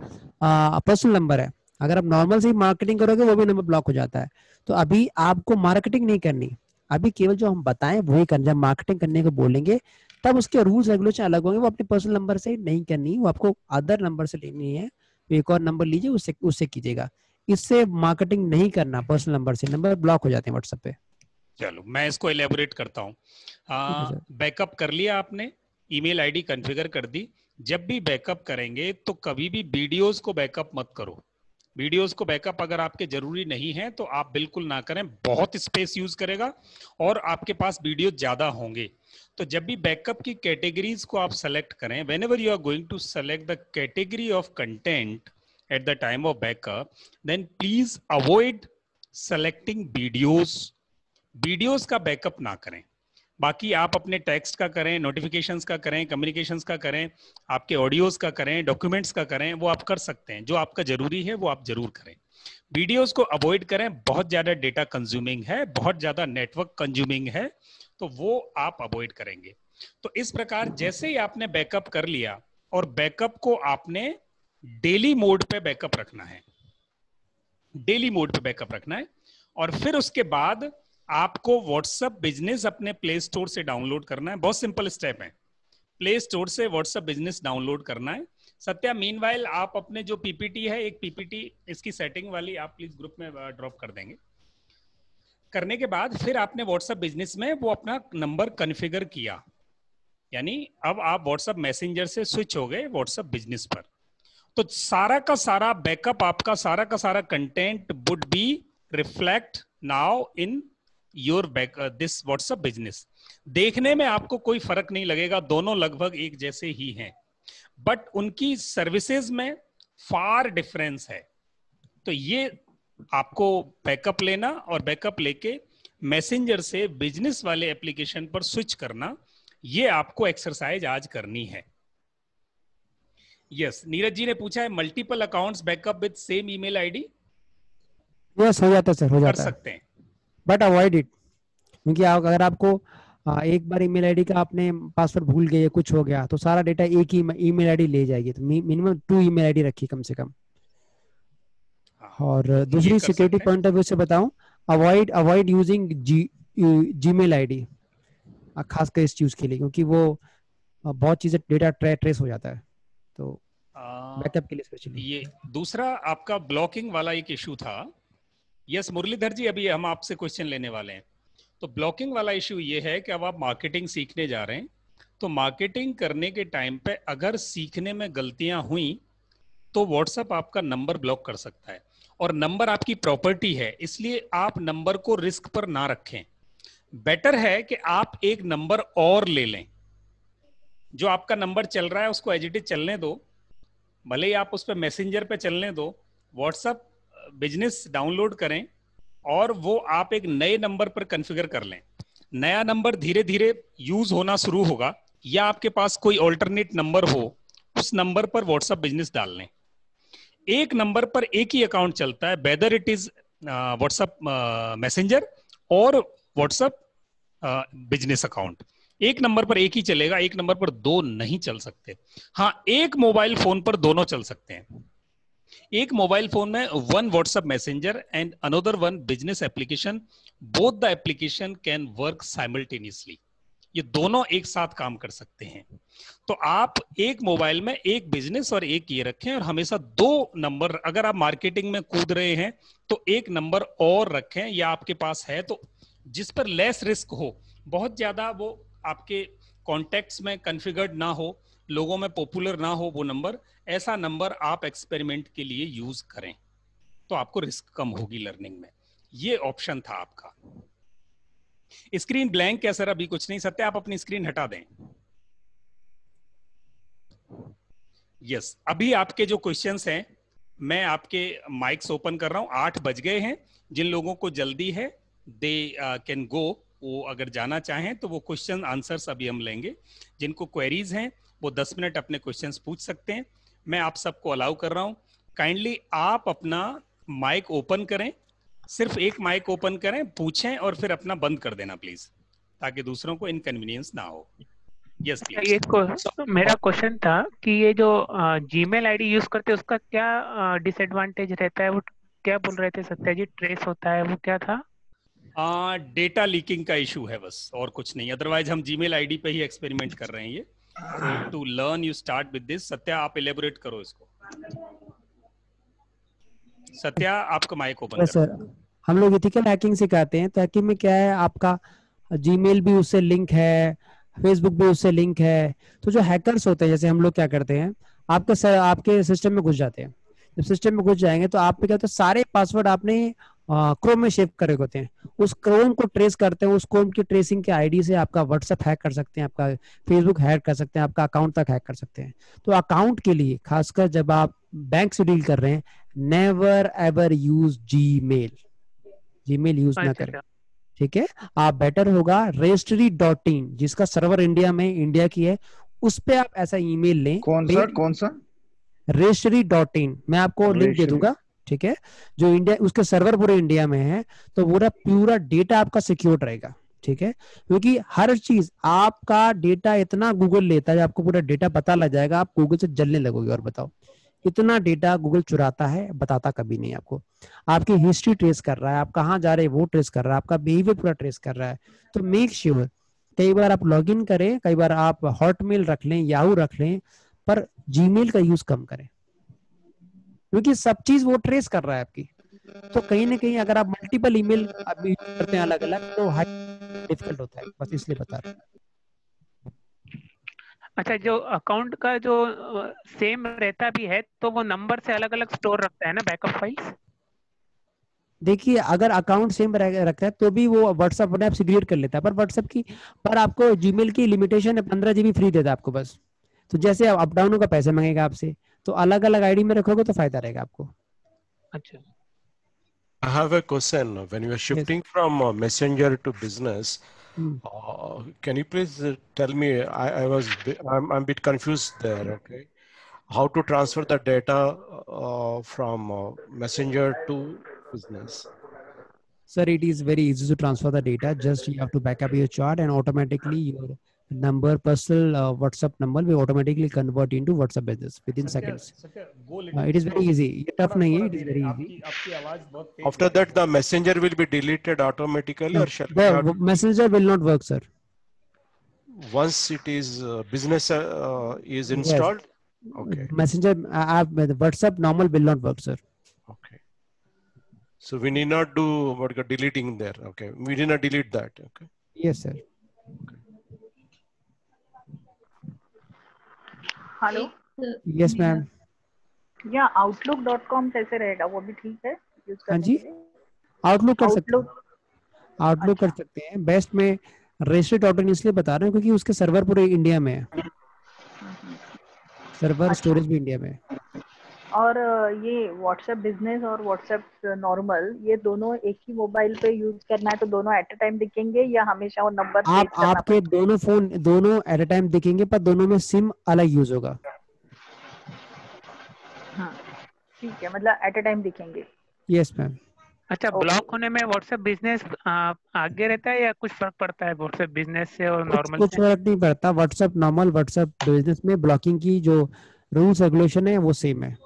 पर्सनल नंबर है। अगर आप नॉर्मल से मार्केटिंग करोगे वो भी नंबर ब्लॉक हो जाता है। तो अभी आपको मार्केटिंग नहीं करनी, अभी केवल जो हम बताएं वही करना। जब मार्केटिंग करने को बोलेंगे तब उसके रूल्स रेगुलेशन अलग होंगे, वो अपने पर्सनल नंबर से नहीं करनी, वो आपको अदर नंबर से लेनी है। एक और नंबर लीजिए, उससे उससे कीजिएगा। इससे मार्केटिंग नहीं करना पर्सनल नंबर से, नंबर ब्लॉक हो जाते हैं व्हाट्सएप पे। चलो मैं इसको एलेबोरेट करता हूँ। ठीक है सर। बैकअप कर लिया आपने, ईमेल आईडी कॉन्फ़िगर कर दी। जब भी बैकअप करेंगे तो कभी भी वीडियोस को बैकअप मत करो, वीडियोस को बैकअप अगर आपके जरूरी नहीं है तो आप बिल्कुल ना करें, बहुत स्पेस यूज करेगा और आपके पास वीडियो ज्यादा होंगे। तो जब भी बैकअप की कैटेगरीज को आप सेलेक्ट करें, whenever you are going to select the category of content at the time of backup, then please avoid selecting videos. Videos का बैकअप ना करें। बाकी आप अपने टेक्स्ट का करें, नोटिफिकेशंस का करें, कम्युनिकेशंस का करें, आपके ऑडियोज का करें, डॉक्यूमेंट्स का करें, वो आप कर सकते हैं। जो आपका जरूरी है वो आप जरूर करें। वीडियोस को अवॉइड करें, बहुत ज्यादा डेटा कंज्यूमिंग है, बहुत ज्यादा नेटवर्क कंज्यूमिंग है, तो वो आप अवॉइड करेंगे। तो इस प्रकार जैसे ही आपने बैकअप कर लिया, और बैकअप को आपने डेली मोड पे बैकअप रखना है, डेली मोड पे बैकअप रखना है। और फिर उसके बाद आपको व्हाट्सएप बिजनेस अपने प्ले स्टोर से डाउनलोड करना है। बहुत सिंपल स्टेप है, प्ले स्टोर से व्हाट्सएप बिजनेस डाउनलोड करना है। सत्या, मीनवाइल आप अपने जो पीपीटी है, एक पीपीटी इसकी सेटिंग वाली आप प्लीज ग्रुप में ड्रॉप कर देंगे। करने के बाद फिर आपने व्हाट्सएप बिजनेस में वो अपना नंबर कॉन्फ़िगर किया, यानी अब आप व्हाट्सएप मैसेंजर से स्विच हो गए व्हाट्सएप बिजनेस पर। तो सारा का सारा बैकअप, आपका सारा का सारा content would be reflect now in your back this WhatsApp business. देखने में आपको कोई फर्क नहीं लगेगा, दोनों लगभग एक जैसे ही हैं, बट उनकी सर्विसेज में फार डिफरेंस है। तो ये आपको बैकअप लेना और बैकअप लेके मैसेंजर से बिजनेस वाले एप्लीकेशन पर स्विच करना, ये आपको एक्सरसाइज आज करनी है। यस, नीरज जी ने पूछा है multiple accounts backup with same email ID. Yes, हो जाता है सर, हो कर जाता है, सकते हैं, बट अवॉइड इट। क्योंकि अगर आपको एक बार ईमेल आईडी का आपने पासवर्ड भूल गए या कुछ हो गया तो सारा डेटा एक ही ईमेल आईडी ले जाएगी। तो मिनिमम 2 ईमेल आईडी रखिए कम से कम। और दूसरी सिक्योरिटी पॉइंट ऑफ व्यू से बताऊं, avoid avoid using Gmail ID, खासकर इस चीज के लिए, क्योंकि वो बहुत चीजें डेटा ट्रेस हो जाता है। तो बैकअप के लिए स्पेशली। ये दूसरा आपका ब्लॉकिंग वाला एक इशू था। यस मुरलीधर जी, अभी हम आपसे क्वेश्चन लेने वाले हैं। तो ब्लॉकिंग वाला इशू ये है कि अब आप मार्केटिंग सीखने जा रहे हैं, तो मार्केटिंग करने के टाइम पे अगर सीखने में गलतियां हुई तो व्हाट्सएप आपका नंबर ब्लॉक कर सकता है। और नंबर आपकी प्रॉपर्टी है, इसलिए आप नंबर को रिस्क पर ना रखें। बेटर है कि आप एक नंबर और ले लें। जो आपका नंबर चल रहा है उसको एज इट इज चलने दो, भले ही आप उस पर मैसेंजर पे चलने दो, व्हाट्सएप बिजनेस डाउनलोड करें और वो आप एक नए नंबर पर कॉन्फ़िगर कर लें। नया नंबर धीरे धीरे यूज होना शुरू होगा, या आपके पास कोई ऑल्टरनेट नंबर हो, उस नंबर पर व्हाट्सएप बिजनेस डाल लें। एक नंबर पर एक ही अकाउंट चलता है, whether it is WhatsApp messenger और व्हाट्सएप बिजनेस अकाउंट। एक नंबर पर एक ही चलेगा, एक नंबर पर दो नहीं चल सकते। हाँ, एक मोबाइल फोन पर दोनों चल सकते हैं। एक मोबाइल फोन में one WhatsApp messenger and another one business application, both the application can work simultaneously. ये दोनों एक साथ काम कर सकते हैं। तो आप एक मोबाइल में एक बिजनेस और एक ये रखें, और हमेशा दो नंबर, अगर आप मार्केटिंग में कूद रहे हैं तो एक नंबर और रखें, या आपके पास है तो जिस पर लेस रिस्क हो, बहुत ज्यादा वो आपके कॉन्टेक्ट्स में कॉन्फ़िगर्ड ना हो, लोगों में पॉपुलर ना हो वो नंबर, ऐसा नंबर आप एक्सपेरिमेंट के लिए यूज करें, तो आपको रिस्क कम होगी लर्निंग में। ये ऑप्शन था आपका। स्क्रीन ब्लैंक है सर, अभी कुछ नहीं। सत्य, आप अपनी स्क्रीन हटा दें। यस, अभी आपके जो क्वेश्चंस हैं, मैं आपके माइक्स ओपन कर रहा हूं। 8 बज गए हैं। जिन लोगों को जल्दी है दे कैन गो, वो अगर जाना चाहें तो वो क्वेश्चन आंसर्स अभी हम लेंगे। जिनको क्वेरीज हैं वो 10 मिनट अपने क्वेश्चंस पूछ सकते हैं। मैं आप सबको अलाउ कर रहा हूं। काइंडली आप अपना माइक ओपन करें, सिर्फ एक माइक ओपन करें, पूछें और फिर अपना बंद कर देना प्लीज, ताकि दूसरों को इनकन्वीनियंस ना हो। Yes please. मेरा क्वेश्चन था कि ये जो जीमेल आईडी यूज करते हैं उसका क्या डिसएडवांटेज रहता है? वो क्या बोल रहे थे सत्या जी, ट्रेस होता है, वो क्या था? डेटा लीकिंग का इशू है बस, और कुछ नहीं। अदरवाइज हम जीमेल आईडी पे ही एक्सपेरिमेंट कर रहे हैं ये। So to learn you start with this. Satya, आप एलेबोरेट करो इसको। सत्या, आपका माइक ओपन करो। सर, हम लोग एथिकल हैकिंग सिखाते हैं। तो हैकिंग में क्या है, आपका जीमेल भी उससे लिंक है, फेसबुक भी उससे लिंक है। तो जो हैकर्स होते हैं, जैसे हम लोग क्या करते हैं, आपके सिस्टम में घुस जाते हैं। जब सिस्टम में घुस जाएंगे तो आप पे क्या होता है, सारे पासवर्ड आपने क्रोम में सेव करे होते हैं, उस क्रोम को ट्रेस करते हैं, उस क्रोम की ट्रेसिंग के आईडी से आपका व्हाट्सएप हैक कर सकते हैं, आपका फेसबुक हैक कर सकते हैं, आपका अकाउंट तक हैक कर सकते हैं। तो अकाउंट के लिए खासकर जब आप बैंक से डील कर रहे हैं, never ever use Gmail, Gmail use ना अच्छा करें, अच्छा। ठीक है। आप बेटर होगा registry.in, जिसका सर्वर इंडिया में, इंडिया की है, उस पे आप ऐसा ईमेल लें। कौन सा registry.in, मैं आपको लिंक दे रेशरी? दूंगा, ठीक है। जो इंडिया, उसके सर्वर पूरे इंडिया में है, तो पूरा पूरा डेटा आपका सिक्योर रहेगा, ठीक है। क्योंकि हर चीज आपका डेटा इतना गूगल लेता है, आपको पूरा डेटा पता लग जाएगा, आप गूगल से जलने लगोगे। और बताओ, इतना डेटा गूगल चुराता है, बताता कभी नहीं आपको। आपकी हिस्ट्री ट्रेस कर रहा है, आप कहाँ जा रहे हैं वो ट्रेस कर रहा है, आपका बिहेवियर पूरा ट्रेस कर रहा है। तो मेक श्योर, कई बार आप लॉग इन करें, कई बार आप हॉटमेल रख लें, याहू रख लें, पर जीमेल का यूज कम करें, क्योंकि सब चीज वो ट्रेस कर रहा है आपकी। तो कहीं ना कहीं अगर आप मल्टीपल ईमेल आप यूज करते हैं अलग अलग, तो हाई डिफिकल्ट होता है, बस इसलिए बता रहा हूँ। अच्छा, जो अकाउंट का जो सेम रहता भी है तो वो नंबर से अलग अलग स्टोर रखता है ना बैकअप फाइल्स? देखिए, अगर अकाउंट सेम रखता है तो भी वो व्हाट्सएप अपने आप सिक्रिएट कर लेता है, पर व्हाट्सएप की, पर आपको जीमेल की लिमिटेशन है, 15 GB फ्री देता है आपको बस। तो जैसे अप डाउन का पैसे मांगेगा आपसे, तो अलग अलग आईडी में रखोगे तो फायदा रहेगा आपको। अच्छा। I have a question. When you are yes. shifting from Messenger to business, can you please tell me? I'm a bit confused there. Okay, how to transfer the data from Messenger to business? Sir, it is very easy to transfer the data. Just you have to back up your chart, and automatically your number, personal WhatsApp number, will automatically convert into WhatsApp business within seconds. go It is very easy. ये tough नहीं है, it is धीरे, very easy. आपकी आवाज बहुत तेज After that, the messenger will be deleted automatically, or shall we have The messenger will not work, sir. once it is business is Yes. installed? Okay. Messenger, the WhatsApp normal will not work, sir. Okay. So we need not do what deleting there. Okay. We need not delete that. Okay. Yes, sir. Hello, Yes, ma'am. या outlook.com कैसे रहेगा, वो भी ठीक है use हाँ करने जी, के लिए? आउटलुक कर सकते हैं, आउटलुक, आउटलुक कर अच्छा। सकते हैं। बेस्ट में रजिस्ट्री.in इसलिए बता रहा हूँ क्योंकि उसके सर्वर पूरे इंडिया में है, सर्वर अच्छा। स्टोरेज भी इंडिया में है। और ये व्हाट्सएप बिजनेस और व्हाट्सएप नॉर्मल, ये दोनों एक ही मोबाइल पे यूज करना है तो दोनों एट अ टाइम दिखेंगे या हमेशा वो नंबर चेंज करना आपके पड़ेगा? दोनों फोन दोनों एट अ टाइम दिखेंगे, पर दोनों में सिम अलग यूज होगा। हाँ, ठीक है, मतलब एट अ टाइम दिखेंगे। Yes ma'am. अच्छा, ब्लॉक होने में व्हाट्सएप बिजनेस आगे रहता है या कुछ फर्क पड़ता है व्हाट्सएप बिजनेस से और नॉर्मल कुछ से? फर्क नहीं पड़ता, व्हाट्सएप नॉर्मल, व्हाट्सएप बिजनेस में ब्लॉकिंग की जो रूल्स रेगुलेशन है वो सेम है।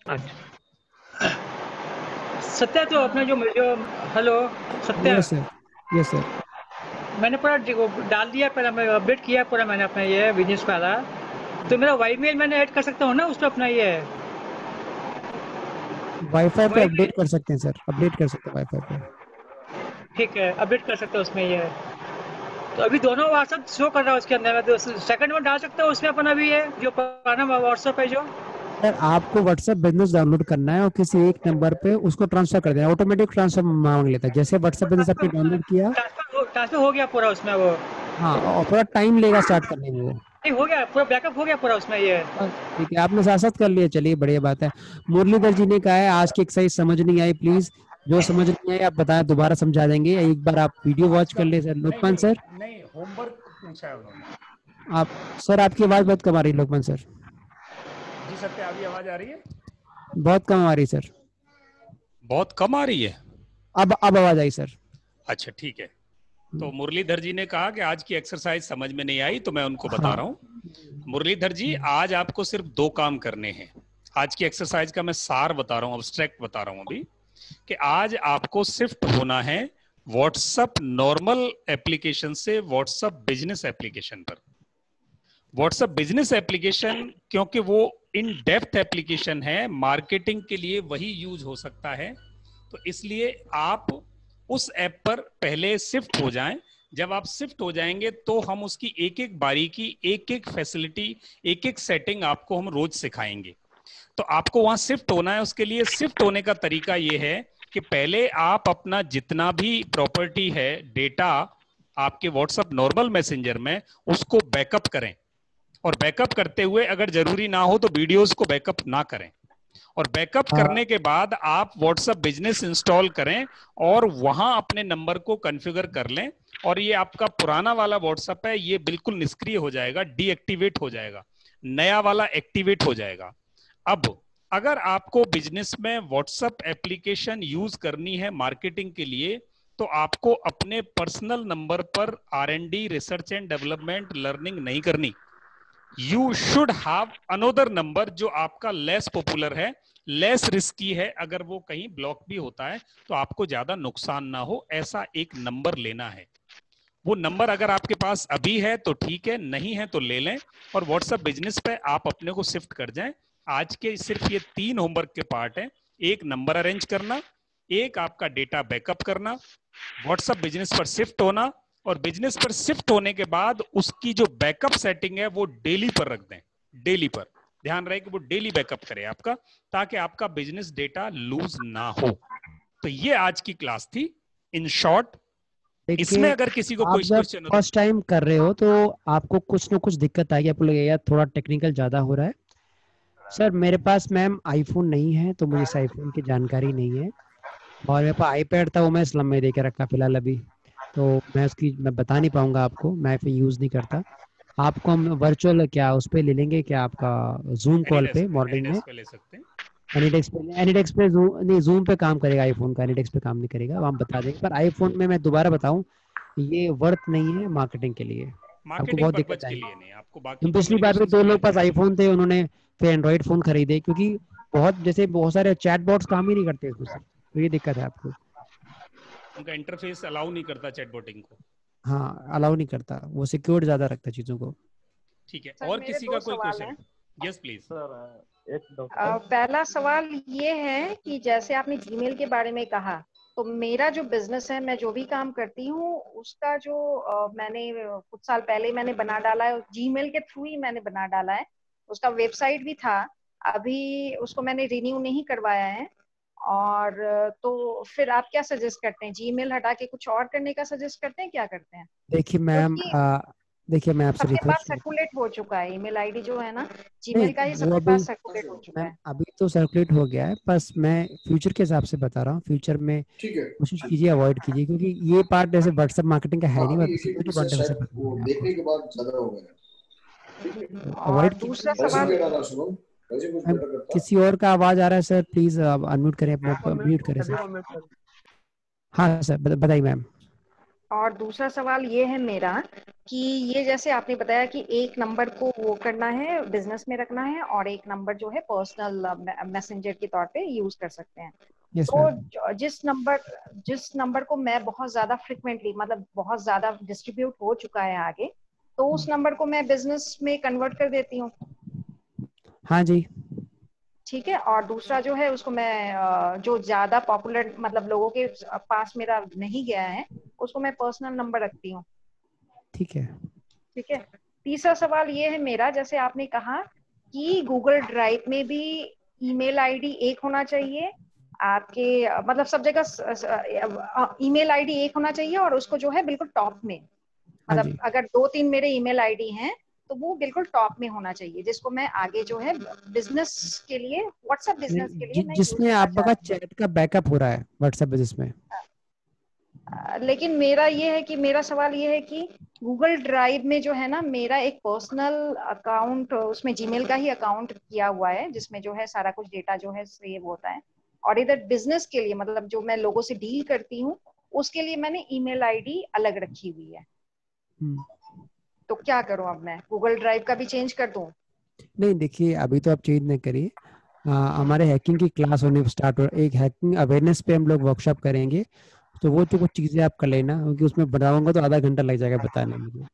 अच्छा। सत्या, तो अपने जो hello Satya, yes sir, yes sir. मैंने पूरा डाल दिया, पहले मैं अपडेट किया पूरा मैंने अपना ये बिजनेस वाला, तो मेरा वाईमेल मैंने ऐड कर सकता हूँ ना उसको अपना ये वाईफाई पे वही? अपडेट कर सकते हैं सर, अपडेट कर सकते हैं वाईफाई पे। ठीक है, अपडेट कर सकते हो उसमें ये। तो अभी दोनों व्हाट्सएप शो कर रहा है उसके अंदर, तो सेकंड वन डाल सकता हूँ उसमें अपन अभी, ये जो पुराना व्हाट्सएप है जो। सर आपको व्हाट्सएप बिजनेस डाउनलोड करना है और किसी एक नंबर पे उसको ट्रांसफर कर देना, ऑटोमेटिक ट्रांसफर मांग लेता है। जैसे व्हाट्सएप बिजनेस आपने डाउनलोड किया, ट्रांसफर हो गया पूरा उसमें वो? हाँ, और पूरा टाइम लेगा स्टार्ट करने में वो। नहीं, हो गया पूरा, बैकअप हो गया पूरा उसमें ये। ठीक है, आपने साथ साथ कर लिया, चलिए बढ़िया बात है। मुरलीधर जी ने कहा है आज की एक्सरसाइज समझ नहीं आई, प्लीज जो समझ नहीं आई आप बताएं, दोबारा समझा देंगे। एक बार आप वीडियो वॉच कर ले सर। लोकमान सर, नहीं, होमवर्क पूछा है उन्होंने। आप सर, आपकी आवाज बहुत कम आ रही है लोकमान सर। जी सत्या, अभी आवाज आ रही है? बहुत कम आ रही सर। बहुत कम आ रही है? अब आवाज आई सर। अच्छा ठीक है। तो मुरलीधर जी ने कहा कि आज की एक्सरसाइज समझ में नहीं आई, तो मैं उनको बता रहा हूँ। मुरलीधर जी, आज आपको सिर्फ 2 काम करने हैं। आज की एक्सरसाइज का मैं सार बता रहा हूँ, अब्स्ट्रैक्ट बता रहा हूँ अभी, कि आज आपको शिफ्ट होना है व्हाट्सएप नॉर्मल एप्लीकेशन से व्हाट्सएप बिजनेस एप्लीकेशन पर। व्हाट्सएप बिजनेस एप्लीकेशन क्योंकि वो इन डेप्थ एप्लीकेशन है, मार्केटिंग के लिए वही यूज हो सकता है, तो इसलिए आप उस ऐप पर पहले शिफ्ट हो जाएं। जब आप शिफ्ट हो जाएंगे तो हम उसकी एक एक बारीकी, एक एक फैसिलिटी, एक एक सेटिंग आपको हम रोज सिखाएंगे। तो आपको वहां शिफ्ट होना है। उसके लिए शिफ्ट होने का तरीका ये है कि पहले आप अपना जितना भी प्रॉपर्टी है, डेटा आपके व्हाट्सएप नॉर्मल मैसेंजर में, उसको बैकअप करें। और बैकअप करते हुए अगर जरूरी ना हो तो वीडियोस को बैकअप ना करें। और बैकअप करने के बाद आप व्हाट्सएप बिजनेस इंस्टॉल करें और वहां अपने नंबर को कॉन्फ़िगर कर लें। और ये आपका पुराना वाला व्हाट्सएप है, ये बिल्कुल निष्क्रिय हो जाएगा, डीएक्टिवेट हो जाएगा, नया वाला एक्टिवेट हो जाएगा। अब अगर आपको बिजनेस में व्हाट्सएप एप्लीकेशन यूज करनी है मार्केटिंग के लिए, तो आपको अपने पर्सनल नंबर पर R&D, research and development, learning नहीं करनी। You should have another number जो आपका लेस पॉपुलर है, लेस रिस्की है। अगर वो कहीं ब्लॉक भी होता है तो आपको ज्यादा नुकसान ना हो, ऐसा एक नंबर लेना है। वो नंबर अगर आपके पास अभी है तो ठीक है, नहीं है तो ले लें और व्हाट्सएप बिजनेस पे आप अपने को शिफ्ट कर जाएं। आज के सिर्फ ये 3 होमवर्क के पार्ट हैं। एक नंबर अरेंज करना, एक आपका डेटा बैकअप करना, व्हाट्सएप बिजनेस पर शिफ्ट होना, और बिजनेस पर शिफ्ट होने के बाद उसकी जो बैकअप सेटिंग है वो डेली पर रख दें। डेली पर ध्यान रहे कि वो डेली बैकअप करे आपका, ताकि आपका बिजनेस डेटा लूज ना हो। तो ये आज की क्लास थी इन शॉर्ट। इसमें अगर किसी को कोई क्वेश्चन हो, फर्स्ट टाइम कर रहे हो तो आपको कुछ ना कुछ दिक्कत आएगी, आपको लगेगा थोड़ा टेक्निकल ज्यादा हो रहा है। सर मेरे पास मैम आईफोन नहीं है तो मुझे इस आईफोन की जानकारी नहीं है, और मेरे पास आईपैड था वो मैं स्लम में दे के रखा फिलहाल अभी, तो मैं बता नहीं पाऊंगा आपको, मैं फिर यूज नहीं करता। आपको हम वर्चुअल क्या उस पर ले लेंगे क्या, आपका जूम कॉल पे मॉर्निंग में ले सकते हैं। एनीडेस्क पे नहीं, जूम पे काम करेगा आईफोन का, एनीडेस्क पे काम नहीं करेगा, हम बता देंगे। पर आईफोन में मैं दोबारा बताऊं, ये वर्थ नहीं है मार्केटिंग के लिए, आपको बहुत दिक्कत आएगी। आपको पिछली बार भी 2 लोग पास आईफोन थे, उन्होंने फिर एंड्रॉइड फोन खरीदे, क्योंकि बहुत सारे चैट बॉट्स काम ही नहीं करते उसमें से, तो ये दिक्कत है आपको। उनका इंटरफेस अलाउ नहीं करता चैटबॉटिंग को। हाँ अलाउ नहीं करता, वो सिक्योर ज्यादा रखता है चीजों को। ठीक है, और किसी का कोई क्वेश्चन? Yes please sir. पहला सवाल ये है कि जैसे आपने जीमेल के बारे में कहा, तो मेरा जो बिजनेस है, मैं जो भी काम करती हूँ उसका जो मैंने कुछ साल पहले मैंने बना डाला है, जीमेल के थ्रू ही मैंने बना डाला है। उसका वेबसाइट भी था, अभी उसको मैंने रिन्यू नहीं करवाया है। और तो फिर आप क्या सजेस्ट करते हैं, जीमेल हटा के कुछ और करने का सजेस्ट करते हैं, क्या करते हैं? देखिए मैम, देखिए मैं आपसे सबके पास सर्कुलेट हो चुका है ईमेल आईडी जो है ना, जीमेल का ही सबके अभी पास सर्कुलेट हो चुका है। अभी तो सर्कुलेट हो गया है, बस मैं फ्यूचर के हिसाब से बता रहा हूँ। फ्यूचर में कोशिश कीजिए अवॉइड कीजिए, क्योंकि ये पार्ट जैसे व्हाट्सएप मार्केटिंग का है नहीं, देखने के बाद ज्यादा हो गया। अवॉइड। दूसरा सवाल, किसी और का आवाज आ रहा है सर, प्लीज आप अनम्यूट करें, अपना म्यूट करें सर। हाँ सर बताइए मैम। और दूसरा सवाल ये है मेरा कि ये जैसे आपने बताया कि एक नंबर को वो करना है, बिजनेस में रखना है, और एक नंबर जो है पर्सनल मैसेंजर के तौर पे यूज कर सकते हैं। तो जिस नंबर को मैं बहुत ज्यादा फ्रिक्वेंटली, मतलब बहुत ज्यादा डिस्ट्रीब्यूट हो चुका है आगे, तो उस नंबर को मैं बिजनेस में कन्वर्ट कर देती हूँ। हाँ जी ठीक है। और दूसरा जो है उसको मैं जो ज्यादा पॉपुलर, मतलब लोगों के पास मेरा नहीं गया है, उसको मैं पर्सनल नंबर रखती हूँ। ठीक है। ठीक है। तीसरा सवाल ये है मेरा, जैसे आपने कहा कि गूगल ड्राइव में भी ईमेल आईडी एक होना चाहिए आपके, मतलब सब जगह ईमेल आईडी एक होना चाहिए, और उसको जो है बिल्कुल टॉप में, मतलब अगर 2-3 मेरे ईमेल आईडी हैं तो वो बिल्कुल टॉप में होना चाहिए, जिसको मैं आगे जो है बिजनेस के लिए, व्हाट्सएप बिजनेस के लिए मैं जिसमें आपका चैट का बैकअप हो रहा है व्हाट्सएप बिजनेस में। लेकिन मेरा ये है कि, मेरा सवाल ये है कि गूगल ड्राइव में जो है ना, मेरा एक पर्सनल अकाउंट, उसमें जीमेल का ही अकाउंट किया हुआ है, जिसमें जो है सारा कुछ डेटा जो है सेव होता है, और इधर बिजनेस के लिए, मतलब जो मैं लोगों से डील करती हूँ उसके लिए मैंने ईमेल आईडी अलग रखी हुई है। तो क्या करूं अब, मैं गूगल ड्राइव का भी चेंज कर दूं? नहीं देखिए, अभी तो आप चेंज नहीं करिए, हमारे हैकिंग की क्लास होने स्टार्ट हो, एक हैकिंग अवेयरनेस पे हम लोग वर्कशॉप करेंगे, तो वो तो कुछ चीजें आप कर लेना, क्योंकि उसमें बताऊंगा तो आधा घंटा लग जाएगा बताने में,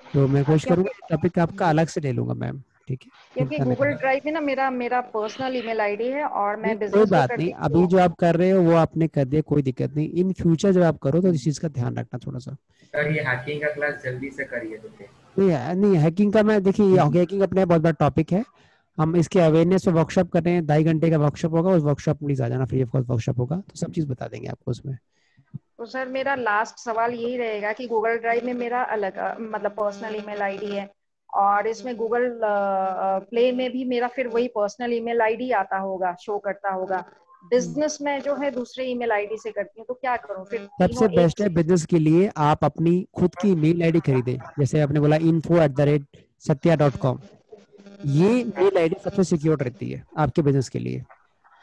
तो मैं कोशिश करूंगा टॉपिक आपका अलग से ले लूंगा मैम। ठीक है, क्योंकि गूगल ड्राइव में ना मेरा पर्सनल ईमेल आईडी है, और मैं बिजनेस कोई बात नहीं, अभी जो आप कर रहे हो वो आपने कर दिया, कोई दिक्कत नहीं, इन फ्यूचर जब आप करो तो इस चीज का ध्यान रखना थोड़ा सा। सर ये हैकिंग का क्लास जल्दी से करिए। नहीं हैकिंग का, मैं देखिए हैकिंग अपने बहुत बड़ा टॉपिक है, हम इसके अवेयरनेस पे वर्कशॉप कर रहे हैं, 2.5 घंटे का वर्कशॉप होगा, उस वर्कशॉप प्लीज आ जाना, फ्री ऑफ कॉस्ट वर्कशॉप होगा, तो सब चीज बता देंगे आपको उसमें। तो सर मेरा लास्ट सवाल यही रहेगा कि गूगल ड्राइव में मेरा अलग मतलब पर्सनल ईमेल आईडी है, और इसमें गूगल प्ले में भी मेरा फिर वही पर्सनल ईमेल आईडी आता होगा, शो करता होगा। बिजनेस में जो है दूसरे ईमेल आईडी से करती हूँ, तो क्या करूँ फिर? सबसे बेस्ट है बिजनेस के लिए आप अपनी खुद की मेल आईडी खरीदें, जैसे आपने बोला info@satya.com, ये मेल आईडी सबसे सिक्योर रहती है आपके बिजनेस के लिए।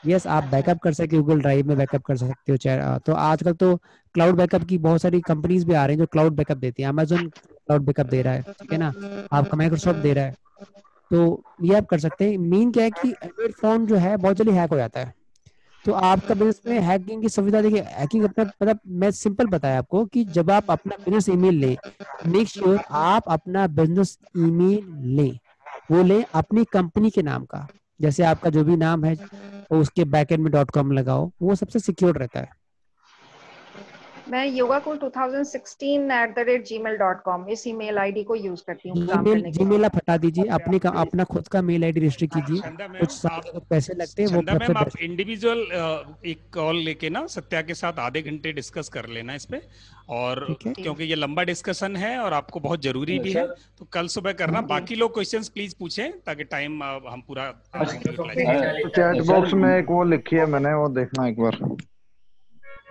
यस, आप बैकअप कर सकते हो, गूगल ड्राइव में बैकअप कर सकते हो, चाहे तो आजकल तो क्लाउड बैकअप की बहुत सारी कंपनीज भी आ रही हैं जो क्लाउड बैकअप देती है। अमेजोन क्लाउड बैकअप दे रहा है, ठीक है ना, आपका माइक्रोसॉफ्ट दे रहा है, तो ये आप कर सकते हैं। मेन क्या है कि एंड्रॉइड फोन जो है बहुत जल्दी हैक हो जाता है, तो आपका बिजनेस में हैकिंग की सुविधा, देखिए हैकिंग अपना मतलब मैं सिंपल बताया आपको कि जब आप अपना बिजनेस ईमेल लें, मेक श्योर आप अपना बिजनेस ईमेल लें, वो लें अपनी कंपनी के नाम का, जैसे आपका जो भी नाम है वो उसके बैकएंड में .com लगाओ, वो सबसे सिक्योर रहता है। मैं yogacool 2016 @gmail.com इस ईमेल आईडी को यूज करती हूँ काम करने के लिए। जीमेल आप हटा दीजिए, अपना खुद का मेल आईडी रजिस्टर कीजिए, कुछ साल पैसे लगते हैं वो चंदा मैम, आप सबसे इंडिविजुअल एक कॉल लेके ना सत्या के साथ आधे घंटे डिस्कस कर लेना इस पे, और क्योंकि ये लंबा डिस्कशन है और आपको बहुत जरूरी भी है, तो कल सुबह करना। बाकी लोग क्वेश्चंस प्लीज पूछें ताकि टाइम हम पूरा चैट बॉक्स में एक वो लिखी है मैंने, वो देखना एक बार।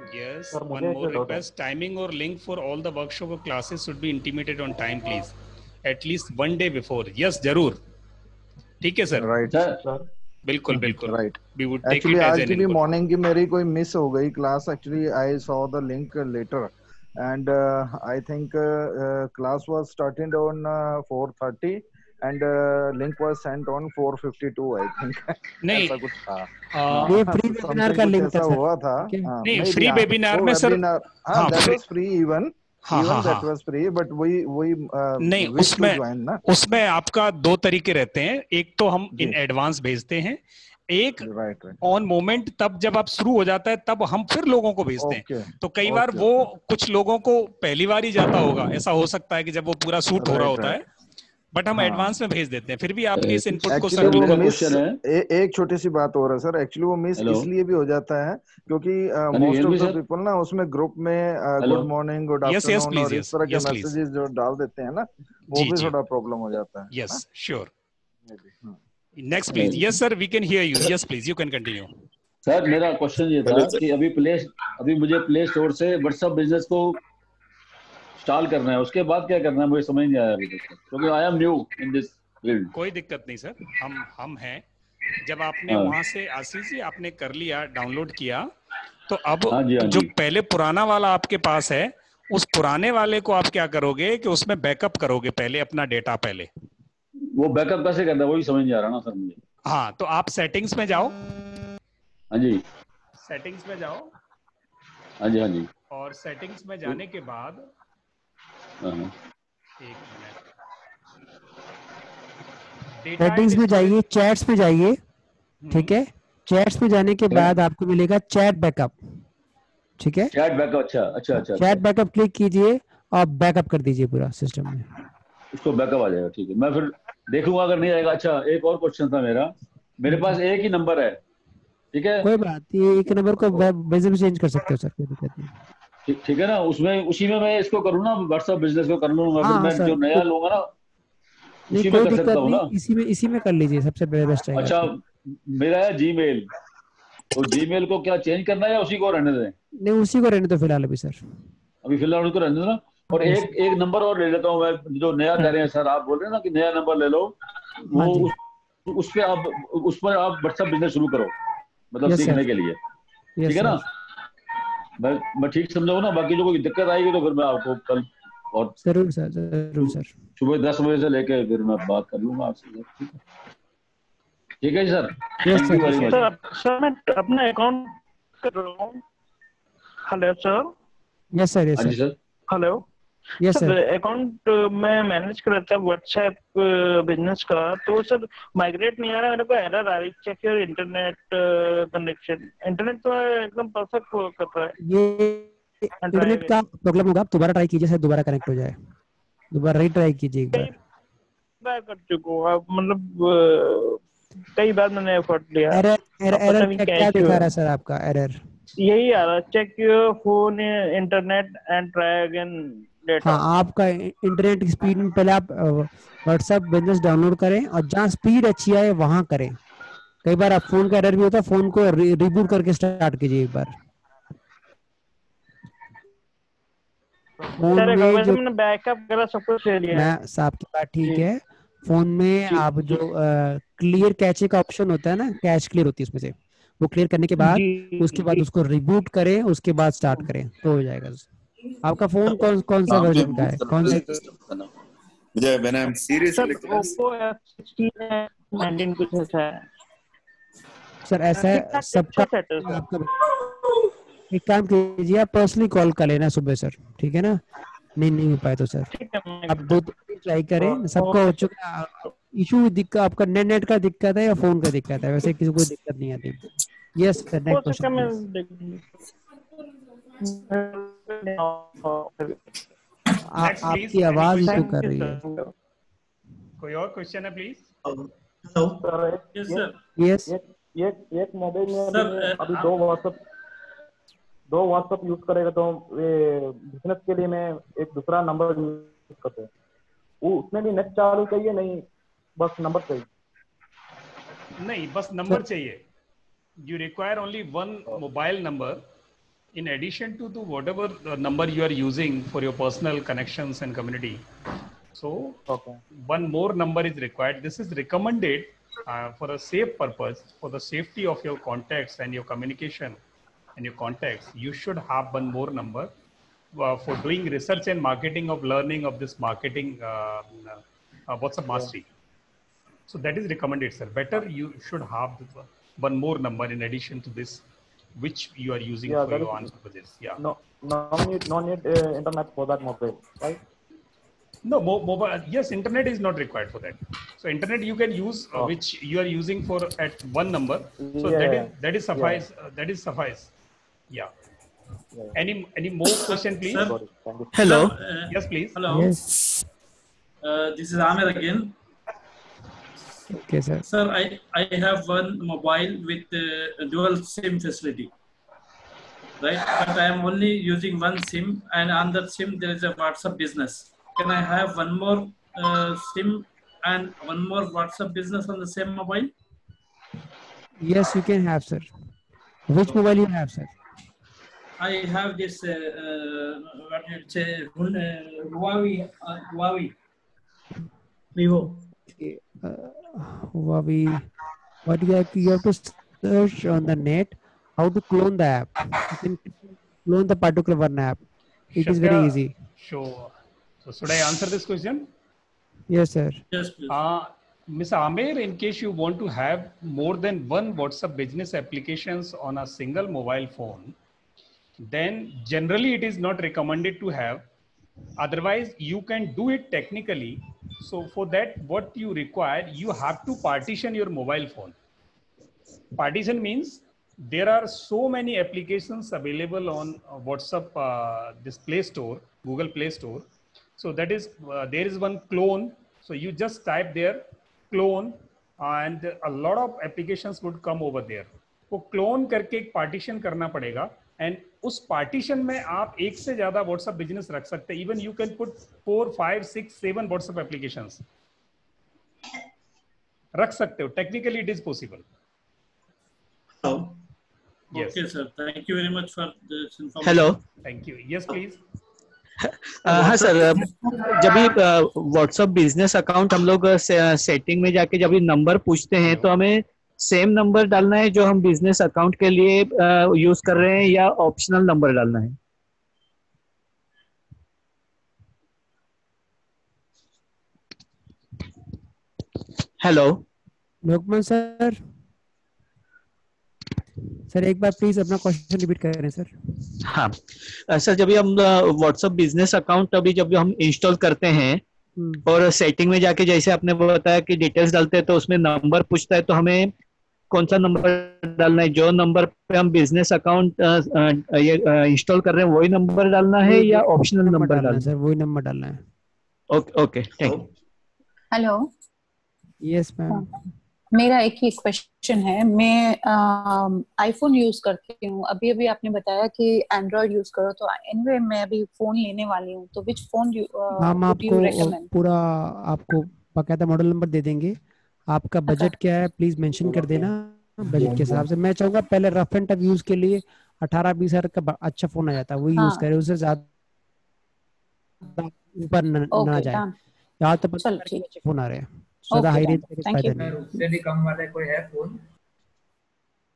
Yes, one more request. Timing or link for all the workshop or classes should be intimated on time, please. At least one day before. Yes, जरूर। ठीक है सर। राइट बिल्कुल बिल्कुल। Right. We would take actually it as आज an की भी input. Morning की मेरी कोई मिस हो गई class, actually I saw the link later and I think class was started on 4:30 and link was sent on 4:52 I think। नहीं, ऐसा कुछ था। ये फ्री वेबिनार का लिंक ऐसा हुआ था। नहीं, फ्री वेबिनार में सर, हाँ that was free even that was free, but वही नहीं, उसमें आपका दो तरीके रहते हैं। एक तो हम इन एडवांस भेजते हैं, एक ऑन मोमेंट, तब जब आप शुरू हो जाता है तब हम फिर लोगों को भेजते हैं। तो कई बार वो कुछ लोगों को पहली बार ही जाता होगा, ऐसा हो सकता है कि जब वो पूरा शूट हो रहा होता है, बट हम एडवांस में भेज देते हैं। फिर भी आपके इस इनपुट को सर एक छोटी सी बात हो रहा है सर, एक्चुअली वो मिस इसलिए भी हो जाता है क्योंकि मोस्ट ऑफ द पीपल ना उसमें ग्रुप में गुड मॉर्निंग, गुड आफ्टरनून और इस तरह के मैसेजेस जो डाल देते हैं ना, वो भी थोड़ा प्रॉब्लम हो जाता है। Yes, sure. Next please. Yes sir, we can hear you. Yes please, you can continue. Sir मेरा क्वेश्चन ये था कि अभी मुझे प्ले स्टोर से व्हाट्सएप बिजनेस को इंस्टॉल करना है, उसके बाद क्या करना है मुझे समझ नहीं आया अभी तक, क्योंकि I am new in this field. कोई दिक्कत नहीं सर, हम हैं। जब आपने वहां से आशीष जी आपने कर लिया, डाउनलोड किया, तो अब जो पहले पुराना वाला आपके पास है, उस पुराने वाले को आप क्या करोगे कि उसमें बैकअप करोगे पहले अपना डेटा। पहले वो बैकअप कैसे करना है वही समझ नहीं आ रहा ना सर मुझे। हाँ, तो आप सेटिंग्स में जाओ। हाँ जी, सेटिंग्स में जाओ। हाँ जी, हाँ जी। और सेटिंग्स में जाने के बाद एक मिनट, सेटिंग्स में जाइए, चैट्स में जाइए, ठीक है। चैट्स में जाने के बाद आपको मिलेगा चैट बैकअप, ठीक है। चैट बैकअप, अच्छा। चैट बैकअप क्लिक कीजिए और बैकअप कर दीजिए पूरा सिस्टम में, उसको बैकअप आ जाएगा। ठीक है, मैं फिर देखूंगा अगर नहीं आएगा। अच्छा, एक और क्वेश्चन था मेरा, मेरे पास एक ही नंबर है, ठीक है। कोई बात नहीं, एक नंबर को बेसिक में चेंज कर सकते हो सर, कोई दिक्कत नहीं। ठीक है ना, उसमें उसी में मैं इसको करूँ ना, व्हाट्सएप बिजनेस को कर लूंगा। फिर मैं जो नया लूंगा ना उसी में कर सकता हूँ ना। इसी में कर लीजिए, सबसे बेस्ट रहेगा। अच्छा, मेरा है जीमेल, तो जीमेल को क्या चेंज करना है या उसी को रहने दें? नहीं, उसी को रहने दो फिलहाल अभी सर, अभी फिलहाल उसको रहने दो ना। और एक नंबर और ले लेता हूँ मैं, जो नया कह रहे हैं सर, आप बोल रहे हैं ना कि नया नंबर ले लो, वो उस पर आप व्हाट्सएप बिजनेस शुरू करो, मतलब सीखने के लिए, ठीक है ना। मैं ठीक समझाऊँ ना, बाकी जो कोई दिक्कत आएगी तो फिर मैं आपको कल और जरूर सर सुबह 10 बजे से लेके फिर मैं बात कर लूंगा आपसे। ठीक है जी sir, thank you very much. Sir मैं अपना अकाउंट कर रहा हूँ। Hello sir. Yes sir. Hello yes sir, account मैं मैनेज कर रहा था व्हाट्सएप बिजनेस का, तो सर माइग्रेट नहीं आ रहा, मेरे को एरर आ रही। Check your internet connection. Internet तो एकदम परफेक्ट वर्क कर रहा है। ये इंटरनेट का प्रॉब्लम होगा, आप दोबारा ट्राई कीजिए, शायद दोबारा कनेक्ट हो जाए। दोबारा रीट्राई कीजिए एक बार। ट्राई कर चुका हूँ, मतलब कई बार मैंने एफर्ट लिया। एरर क्या दिखा रहा है सर आपका एरर? यही आ रहा, check your phone internet and try again later. हाँ, आपका इंटरनेट की स्पीड में पहले आप व्हाट्सएप बिजनेस डाउनलोड करें और जहाँ स्पीड अच्छी आए वहां करें। कई बार आप फोन का एरर भी होता है, फोन को रिबूट करके स्टार्ट कीजिए एक बार। फोन में जो मैंने बैकअप वगैरह सब कुछ ले लिया है। आपकी बात ठीक है। फोन में आप जो क्लियर कैचे का ऑप्शन होता है ना, कैश क्लियर होती है उसमें से, वो क्लियर करने के बाद उसके बाद उसको रिबूट करें, उसके बाद स्टार्ट करें तो हो जाएगा। आपका फोन कौन सा वर्जन का है? कौन सा? मुझे when I am seriously Oppo F16 19 कुछ ऐसा है सर। ऐसा है सबका। आपका एक काम कीजिए, आप पर्सनली कॉल कर लेना सुबह सर, ठीक है ना? नहीं हो पाए तो सर आप 2-3 ट्राई करें। सबका हो चुका इशू, दिक्कत आपका नेट का दिक्कत है या फोन का दिक्कत है? वैसे किसी को दिक्कत नहीं आती। Yes sir, next question. आपकी आवाज इशू कर रही है। कोई और क्वेश्चन है प्लीज? यस एक मोबाइल में अभी दो व्हाट्सएप यूज करेगा तो बिजनेस के लिए मैं एक दूसरा नंबर यूज करते हैं, वो उसमें भी नेट चालू चाहिए? नहीं, बस नंबर चाहिए? नहीं, बस नंबर चाहिए। You require only one mobile number in addition to whatever number you are using for your personal connections and community. So one more number is required. This is recommended for a safe purpose, for the safety of your contacts and your communication and your contacts. You should have one more number for doing research and marketing of learning of this marketing WhatsApp mastery. So that is recommended, sir. Better you should have one more number in addition to this, which you are using for your answer for this. Yeah. No need internet for that mobile, right? No, mobile. Yes, internet is not required for that. So internet you can use which you are using for at one number. So that is suffice. That is suffice. Yeah. Any more question, please? Sir, hello. Sir, yes, please. Hello. Yes. This is Amir again. Okay, sir. Sir, I have one mobile with dual SIM facility, right? But I am only using one SIM, and on that SIM there is a WhatsApp business. Can I have one more SIM and one more WhatsApp business on the same mobile? Yes, you can have, sir. Which mobile you have, sir? I have this what do you say, Huawei, Vivo. Huawei. What you have to search on the net how to clone the app. You can clone the particular one app. It is very easy. Sure. So should I answer this question? Yes, sir. Yes, please. Ms. Amir, in case you want to have more than one WhatsApp business applications on a single mobile phone, then generally it is not recommended to have. Otherwise, you can do it technically. So for that, what you require, you have to partition your mobile phone. Partition means there are so many applications available on WhatsApp, this Play Store, Google Play Store. So that is, there is one clone. So you just type there clone and a lot of applications would come over there. वो clone करके एक partition करना पड़ेगा and उस partition में आप एक से ज़्यादा WhatsApp business रख सकते हैं. Even you can put 4, 5, 6, 7 WhatsApp applications रख सकते हो. Technically it is possible. Hello. Yes. Okay, sir. Thank you very much for this information. Hello. Thank you. Yes, please. हाँ सर, जब भी व्हाट्सएप बिजनेस अकाउंट हम लोग सेटिंग में जाके जब भी नंबर पूछते हैं तो हमें सेम नंबर डालना है जो हम बिजनेस अकाउंट के लिए यूज कर रहे हैं या ऑप्शनल नंबर डालना है? हेलो लोकमान सर, सर एक बार प्लीज अपना क्वेश्चन रिपीट करें सर. हाँ सर, जब भी हम व्हाट्सएप बिजनेस अकाउंट अभी जब हम इंस्टॉल करते हैं और सेटिंग में जाके जैसे आपने बताया कि डिटेल्स डालते हैं तो उसमें नंबर पूछता है, तो हमें कौन सा नंबर डालना है? जो नंबर पे हम बिजनेस अकाउंट इंस्टॉल कर रहे हैं वही नंबर डालना है या ऑप्शनल नंबर डालना है? सर वही नंबर डालना है. Okay okay, thank you. Hello. Yes ma'am. मेरा एक ही क्वेश्चन है। मैं आईफोन यूज करती हूँ, अभी अभी आपने बताया कि एंड्रॉइड यूज करो, तो एनीवे मैं अभी फोन लेने वाली हूँ, तो विच फोन हम आपको पूरा आपको बाकायदा मॉडल नंबर दे देंगे। आपका बजट क्या है प्लीज मेंशन कर देना, बजट के हिसाब से। मैं चाहूंगा पहले रफ एंड टफ यूज के लिए 18-20 हजार का अच्छा फोन आ जाता है, वही यूज करें, उससे ज्यादा ऊपर ना जाए। यहाँ तो अच्छे फोन आ रहे हैं, ज्यादा हाई रेंज के फायदा नहीं। उससे भी कम वाले कोई है फोन?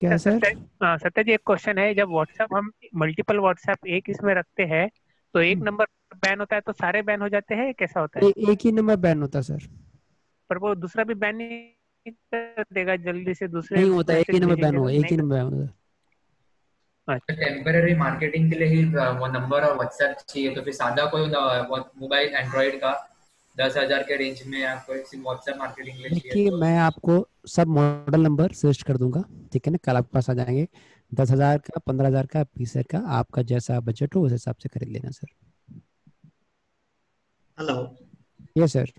क्या सर? सत्या जी एक क्वेश्चन है, जब व्हाट्सएप हम मल्टीपल व्हाट्सएप एक इसमें रखते हैं तो एक नंबर बैन होता है तो सारे बैन हो जाते हैं, कैसा होता है? एक ही नंबर बैन होता है सर, पर वो दूसरा भी बैन नहीं कर देगा जल्दी से? दूसरे नहीं होता, एक ही नंबर बैन होगा, एक ही नंबर बैन होगा। टेम्पररी मार्केटिंग के लिए ही वो नंबर और व्हाट्सएप चाहिए, तो फिर सादा कोई मोबाइल एंड्रॉइड का 10,000 के रेंज में या कोई सिर्फ व्हाट्सएप मार्केटिंग के लिए चाहिए? देखिए मैं आपको सब मॉडल नंबर सर्च कर दूंगा, ठीक है ना, कल आपके पास आ जाएंगे। 10,000 का, 15,000 का, 20,000 का, आपका जैसा बजट हो उस हिसाब से खरीद लेना sir. Hello. Yes sir.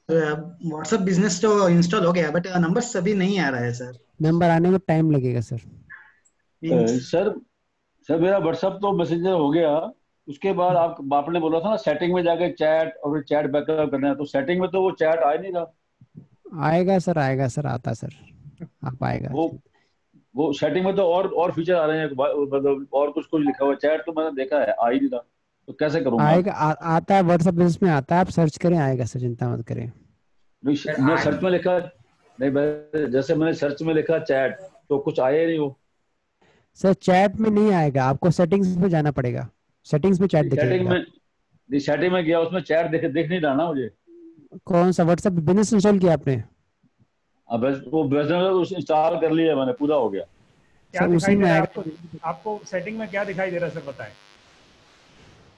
WhatsApp business तो इंस्टॉल हो गया, बट नंबर्स अभी नहीं आ रहा है सर। नंबर आने में टाइम लगेगा सर। सर मेरा व्हाट्सएप तो मैसेंजर हो गया, उसके बाद आपने बोला था ना सेटिंग में जाके चैट और फिर चैट बैकअप करना है, तो सेटिंग में तो वो चैट आ नहीं रहा। आएगा सर, आएगा सर, आता सर, आप आएगा। वो सेटिंग में तो और फीचर आ रहे हैं, मतलब और कुछ लिखा हुआ है, चैट तो मैंने देखा है, आ ही नहीं रहा, तो कैसे करूँगा? आएगा, आता है व्हाट्सएप बिजनेस में आता है, आप सर्च करें आएगा सर, चिंता मत करें। मैं सर्च में लिखा नहीं, जैसे मैंने सर्च में लिखा चैट तो कुछ आया नहीं वो सर। चैट में नहीं आएगा, आपको सेटिंग्स में जाना पड़ेगा, सेटिंग्स में चैट दिखेगा। सेटिंग में गया, उसमें चैट दिख नहीं रहा ना मुझे। कौन सा व्हाट्सएप बिजनेस इंस्टॉल किया आपने? वो बिजनेस इंस्टॉल कर लिया मैंने, पूरा हो गया। क्या दिखाई दे रहा है आपको सेटिंग में क्या दिखाई दे रहा है सर, बताएं।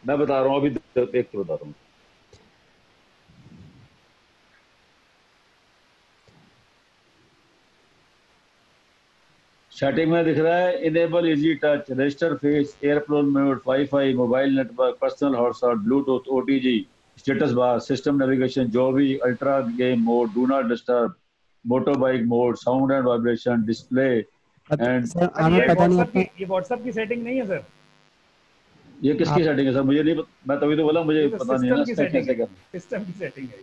मैं बता रहा हूँ, अभी देख के बता रहा हूँ। सेटिंग में दिख रहा है enable easy touch, register face, airplane mode, wifi, mobile network, personal hotspot, Bluetooth, OTG, status bar, system navigation, जो भी, ultra game mode, do not disturb, motor bike mode, sound and vibration, display and. ये WhatsApp की setting नहीं है sir. ये किसकी setting है sir? मुझे नहीं, मैं तभी तो बोला मुझे पता नहीं है ना कैसे करना। सिस्टम की सेटिंग है।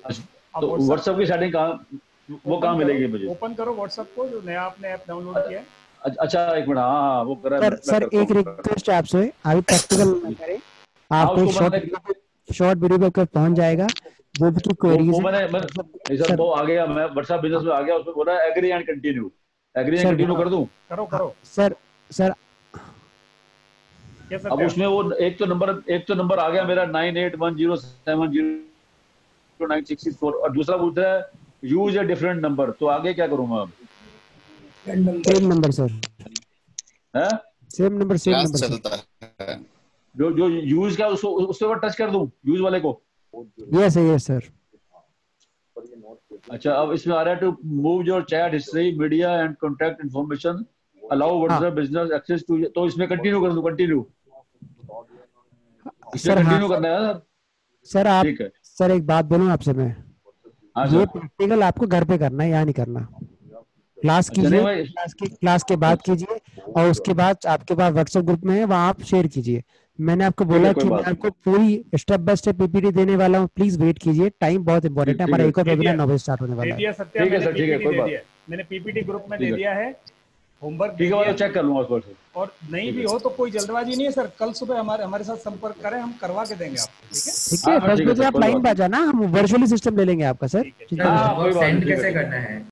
तो व्हाट्सएप की सेटिंग कहाँ मिलेगी मुझे? ओपन करो व्हाट्सएप को, जो नया आपने ऐप डाउनलोड किया है। अच्छा एक मिनट, हाँ वो करा सर एक रिक्वेस्ट है आपसे, अभी प्रैक्टिकल ना करें, आपको शॉर्ट वीडियो पे पहुंच जाएगा जो भी क्वेरीज है। मैंने सर वो आ गया, मैं व्हाट्सएप बिजनेस में आ गया, उसमें बोला agree and continue, agree and continue कर दूं? करो सर। अब उसमें वो एक तो नंबर आ गया मेरा 9810700964, और दूसरा पूछ रहा है यूज ए डिफरेंट नंबर, तो आगे क्या करूंगा अब? सेम नंबर सर है, सेम नंबर चलता है। जो यूज का उसके ऊपर टच कर दूं, यूज वाले को? Yes sir. अच्छा अब इसमें आ रहा है to move your chat history, media and contact information, allow WhatsApp business access to, तो इसमें कंटिन्यू कर दूं? कंटिन्यू कंटिन्यू करना है सर। आप सर एक बात बोलूं आपसे मैं, ये प्रैक्टिकल आपको घर पे करना है, यहाँ नहीं करना। क्लास कीजिए, क्लास के बाद कीजिए, और उसके बाद आपके पास व्हाट्सएप ग्रुप में है, वहाँ आप शेयर कीजिए। मैंने आपको बोला कि मैं आपको पूरी स्टेप बाय स्टेप पीपीटी देने वाला हूँ, प्लीज वेट कीजिए, टाइम बहुत इंपॉर्टेंट है। हमारा एक और वेबिनार 9 बजे स्टार्ट होने वाला है। मैंने पीपीटी ग्रुप में दे दिया है, होमवर्क ठीक है, चेक कर लूंगा उसको। और नहीं भी हो तो कोई जल्दबाजी नहीं है सर, कल सुबह हमारे साथ संपर्क करें, हम करवा के देंगे आपको। ठीक है 10 बजे आप लाइन पे आ जाना, हम वर्चुअली सिस्टम ले लेंगे आपका सर। सेंड कैसे करना है?